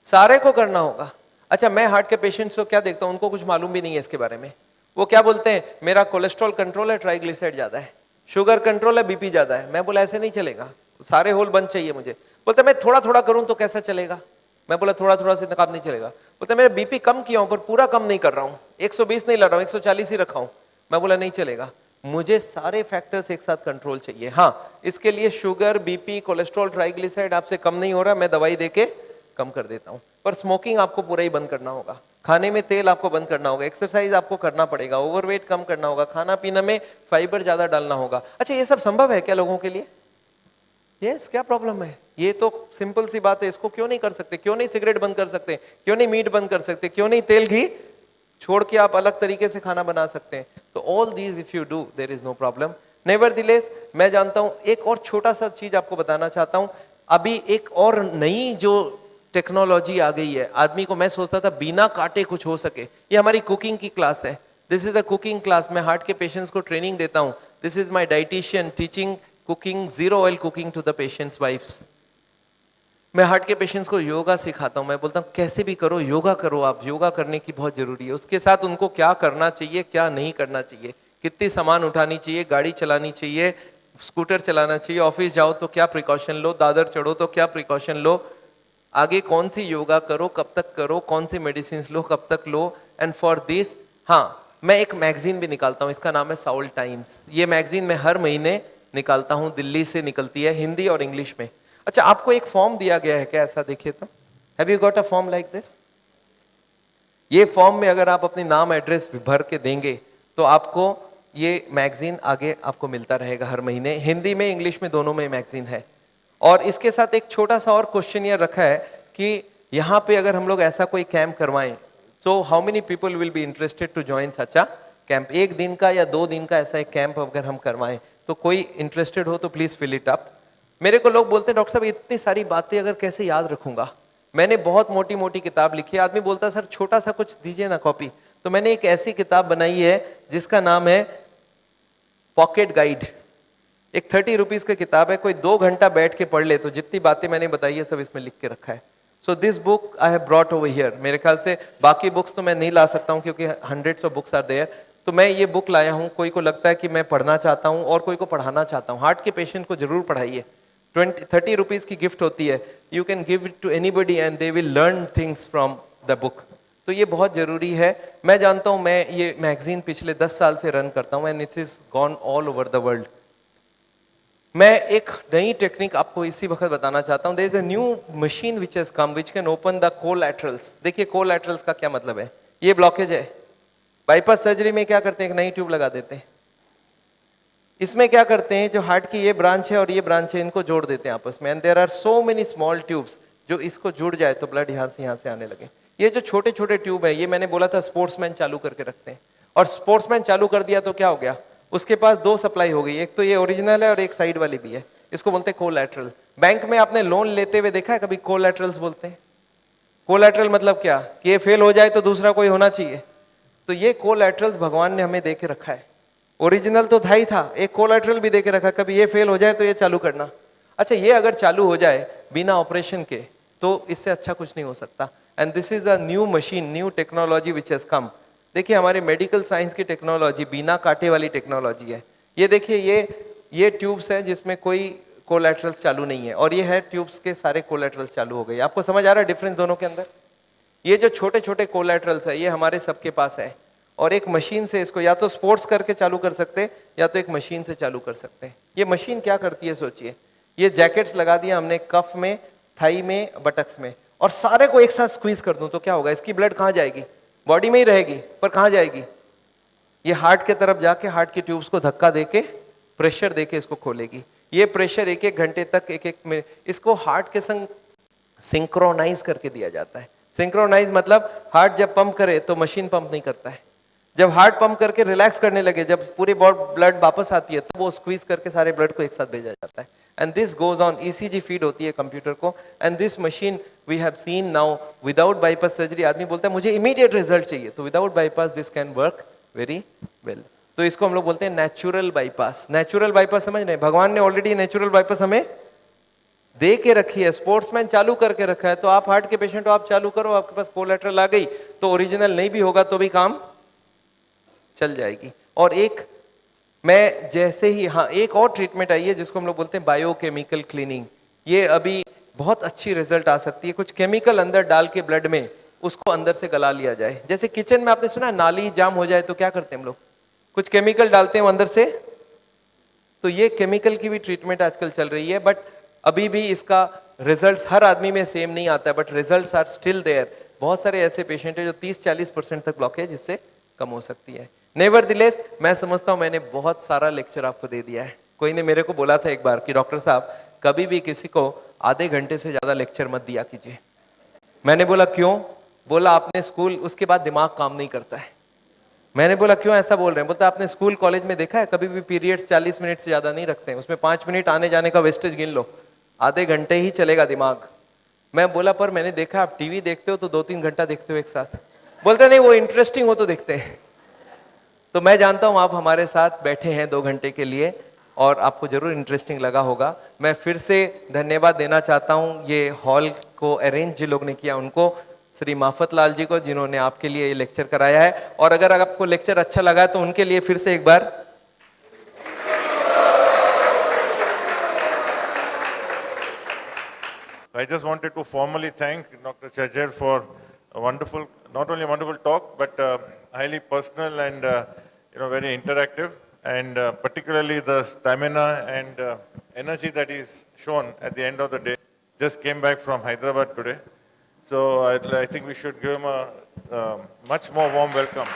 [SPEAKER 3] सारे को करना होगा। अच्छा मैं हार्ट के पेशेंट्स को क्या देखता हूं, उनको कुछ मालूम भी नहीं है इसके बारे में। वो क्या बोलते हैं, मेरा कोलेस्ट्रॉल कंट्रोल है, ट्राइग्लिसराइड ज्यादा है, शुगर कंट्रोल है, बीपी ज्यादा है। मैं बोला ऐसे नहीं चलेगा, सारे होल बंद चाहिए मुझे। बोलते मैं थोड़ा थोड़ा करूं तो कैसा चलेगा? मैं बोला थोड़ा थोड़ा से काम नहीं चलेगा। बोलते मेरा बीपी कम किया हूं पर पूरा कम नहीं कर रहा हूं, 120 नहीं ला रहा हूं, 140 ही रखा हूं। मैं बोला नहीं चलेगा, मुझे सारे फैक्टर्स एक साथ कंट्रोल चाहिए। हाँ इसके लिए शुगर, बीपी, कोलेस्ट्रॉल, ट्राइग्लिसराइड आपसे कम नहीं हो रहा, मैं दवाई देके कम कर देता हूं। पर स्मोकिंग आपको पूरा ही बंद करना होगा, खाने में तेल आपको बंद करना होगा, एक्सरसाइज आपको करना पड़ेगा, ओवरवेट कम करना होगा, खाना पीना में फाइबर ज्यादा डालना होगा। अच्छा ये सब संभव है क्या लोगों के लिए? यस, क्या प्रॉब्लम है? ये तो सिंपल सी बात है, इसको क्यों नहीं कर सकते? क्यों नहीं सिगरेट बंद कर सकते? क्यों नहीं मीट बंद कर सकते? क्यों नहीं तेल घी छोड़ के आप अलग तरीके से खाना बना सकते हैं? तो all these if you do there is no problem. Nevertheless मैं जानता हूं, एक और छोटा सा चीज आपको बताना चाहता हूं। अभी एक और नई जो टेक्नोलॉजी आ गई है, आदमी को मैं सोचता था बिना काटे कुछ हो सके। ये हमारी कुकिंग की क्लास है, this is the cooking class. मैं हार्ट के पेशेंट्स को ट्रेनिंग देता हूं। This is my dietitian teaching cooking, 0 oil cooking to the patients wifes. मैं हार्ट के पेशेंट्स को योगा सिखाता हूं। मैं बोलता हूं कैसे भी करो योगा करो, आप योगा करने की बहुत जरूरी है। उसके साथ उनको क्या करना चाहिए, क्या नहीं करना चाहिए, कितनी सामान उठानी चाहिए, गाड़ी चलानी चाहिए, स्कूटर चलाना चाहिए, ऑफिस जाओ तो क्या प्रिकॉशन लो, दादर चढ़ो तो क्या प्रिकॉशन लो, आगे कौन सी योगा करो, कब तक करो, कौन सी मेडिसिन लो, कब तक लो। एंड फॉर दिस हाँ मैं एक मैगजीन भी निकालता हूँ, इसका नाम है साउल टाइम्स। ये मैगजीन मैं हर महीने निकालता हूँ, दिल्ली से निकलती है, हिंदी और इंग्लिश में। अच्छा आपको एक फॉर्म दिया गया है क्या? ऐसा देखिए तो, have you got a form like this? ये फॉर्म में अगर आप अपनी नाम एड्रेस भर के देंगे तो आपको ये मैगजीन आगे आपको मिलता रहेगा हर महीने। हिंदी में इंग्लिश में दोनों में मैगजीन है। और इसके साथ एक छोटा सा और क्वेश्चन ये रखा है कि यहाँ पे अगर हम लोग ऐसा कोई कैंप करवाएं, So how many people will be interested to join such a camp? एक दिन का या 2 दिन का ऐसा एक कैंप अगर हम करवाएं तो कोई इंटरेस्टेड हो तो प्लीज फिल इट अप. मेरे को लोग बोलते हैं डॉक्टर साहब इतनी सारी बातें अगर कैसे याद रखूंगा. मैंने बहुत मोटी मोटी किताब लिखी है. आदमी बोलता है सर छोटा सा कुछ दीजिए ना कॉपी. तो मैंने एक ऐसी किताब बनाई है जिसका नाम है पॉकेट गाइड. एक 30 रुपीज की किताब है. कोई 2 घंटा बैठ के पढ़ ले तो जितनी बातें मैंने बताई है सब इसमें लिख के रखा है. So this book I have brought over here. मेरे ख्याल से बाकी बुक्स तो मैं नहीं ला सकता हूँ क्योंकि hundreds of books are there. तो मैं ये बुक लाया हूँ. कोई को लगता है कि मैं पढ़ना चाहता हूँ और कोई को पढ़ाना चाहता हूँ. हार्ट के पेशेंट को जरूर पढ़ाइए. 30 रुपीज की गिफ्ट होती है. You can give it to anybody and they will learn things from the book. तो ये बहुत जरूरी है. मैं जानता हूँ, मैं ये मैगजीन पिछले 10 साल से रन करता हूँ and it is gone all over the world. मैं एक नई टेक्निक आपको इसी वक्त बताना चाहता हूँ. There is a new machine which has come which can open the collaterals. देखिए कोलैटरल्स का क्या मतलब है. ये ब्लॉकेज है. बाईपास सर्जरी में क्या करते हैं, एक नई ट्यूब लगा देते हैं. इसमें क्या करते हैं, जो हार्ट की ये ब्रांच है और ये ब्रांच है इनको जोड़ देते हैं आपस में. And there are so many small tubes जो इसको जुड़ जाए तो ब्लड यहाँ से आने लगे. ये जो छोटे छोटे ट्यूब है ये मैंने बोला था स्पोर्ट्समैन चालू करके रखते हैं. और स्पोर्ट्समैन चालू कर दिया तो क्या हो गया, उसके पास 2 सप्लाई हो गई. एक तो ये ओरिजिनल है और एक साइड वाली भी है. इसको बोलते हैं कोलैटरल. बैंक में आपने लोन लेते हुए देखा है कभी कोलैटरल्स बोलते हैं. कोलैटरल मतलब क्या, कि ये फेल हो जाए तो दूसरा कोई होना चाहिए. तो ये कोलैटरल्स भगवान ने हमें दे के रखा है. ओरिजिनल तो था ही था, एक कोलैटरल भी दे के रखा. कभी ये फेल हो जाए तो ये चालू करना. अच्छा ये अगर चालू हो जाए बिना ऑपरेशन के तो इससे अच्छा कुछ नहीं हो सकता. And this is a new machine, new technology which has come. देखिए हमारे मेडिकल साइंस की टेक्नोलॉजी बिना कांटे वाली टेक्नोलॉजी है. ये देखिए ये ट्यूब्स है जिसमें कोई कोलैटरल्स चालू नहीं है और ये है ट्यूब्स के सारे कोलैटरल्स चालू हो गए. आपको समझ आ रहा है डिफरेंस दोनों के अंदर. ये जो छोटे छोटे कोलैटरल्स है ये हमारे सबके पास है और एक मशीन से इसको या तो स्पोर्ट्स करके चालू कर सकते हैं या तो एक मशीन से चालू कर सकते हैं. ये मशीन क्या करती है सोचिए. ये जैकेट्स लगा दिया हमने कफ में, थाई में, बटक्स में और सारे को एक साथ स्क्वीज कर दूं तो क्या होगा, इसकी ब्लड कहाँ जाएगी, बॉडी में ही रहेगी पर कहाँ जाएगी, ये हार्ट के तरफ जाके हार्ट की ट्यूब्स को धक्का देके प्रेशर देके इसको खोलेगी. ये प्रेशर 1-1 घंटे तक 1-1 मिनट इसको हार्ट के संग सिंक्रोनाइज करके दिया जाता है. सिंक्रोनाइज मतलब हार्ट जब पंप करे तो मशीन पंप नहीं करता है. जब हार्ट पंप करके रिलैक्स करने लगे, जब पूरी ब्लड वापस आती है तो वो स्क्वीज करके सारे ब्लड को एक साथ भेजा जाता है. And this goes on. ECG feed होती है कंप्यूटर को. And this machine we have seen now without bypass surgery. आदमी बोलता है मुझे इमीडिएट रिजल्ट चाहिए, तो without bypass this can work very well. तो इसको हम लोग बोलते हैं नेचुरल बाईपास. नेचुरल बाईपास समझ रहे हैं, भगवान ने ऑलरेडी नेचुरल बाईपास हमें दे के रखी है. स्पोर्ट्समैन चालू करके रखा है. तो आप हार्ट के पेशेंट हो, आप चालू करो, आपके पास कोलैटरल आ गई तो ओरिजिनल नहीं भी होगा तो भी काम चल जाएगी. और एक मैं जैसे ही एक और ट्रीटमेंट आई है जिसको हम लोग बोलते हैं बायोकेमिकल क्लीनिंग. ये अभी बहुत अच्छी रिजल्ट आ सकती है. कुछ केमिकल अंदर डाल के ब्लड में उसको अंदर से गला लिया जाए. जैसे किचन में आपने सुना नाली जाम हो जाए तो क्या करते हैं हम लोग, कुछ केमिकल डालते हैं अंदर से. तो ये केमिकल की भी ट्रीटमेंट आजकल चल रही है. बट अभी भी इसका रिजल्ट्स हर आदमी में सेम नहीं आता है, but results are still there. बहुत सारे ऐसे पेशेंट है जो 30-40% तक ब्लॉकेज इससे कम हो सकती है. नेवरदिलेस मैं समझता हूं मैंने बहुत सारा लेक्चर आपको दे दिया है. कोई ने मेरे को बोला था एक बार कि डॉक्टर साहब कभी भी किसी को आधे घंटे से ज्यादा लेक्चर मत दिया कीजिए. मैंने बोला क्यों, बोला आपने स्कूल उसके बाद दिमाग काम नहीं करता है. मैंने बोला क्यों ऐसा बोल रहे हैं, बोलता आपने स्कूल कॉलेज में देखा है कभी भी पीरियड्स 40 मिनट से ज्यादा नहीं रखते हैं, उसमें 5 मिनट आने जाने का वेस्टेज गिन लो, आधे घंटे ही चलेगा दिमाग. मैं बोला पर मैंने देखा आप टीवी देखते हो तो 2-3 घंटा देखते हो एक साथ. बोलते नहीं वो इंटरेस्टिंग हो तो देखते हैं. तो मैं जानता हूं आप हमारे साथ बैठे हैं 2 घंटे के लिए और आपको जरूर इंटरेस्टिंग लगा होगा. मैं फिर से धन्यवाद देना चाहता हूं ये हॉल को अरेंज जिन लोग ने किया उनको, श्री माफत लाल जी को जिन्होंने आपके लिए ये लेक्चर कराया है. और अगर आपको लेक्चर अच्छा लगा है तो उनके लिए फिर से एक बार
[SPEAKER 2] I just wanted to formally thank Dr. Chajjar for a wonderful, not only a wonderful talk, but highly personal and very interactive, and particularly the stamina and energy that is shown at the end of the day. Just came back from Hyderabad today, so I think we should give him a much more warm welcome.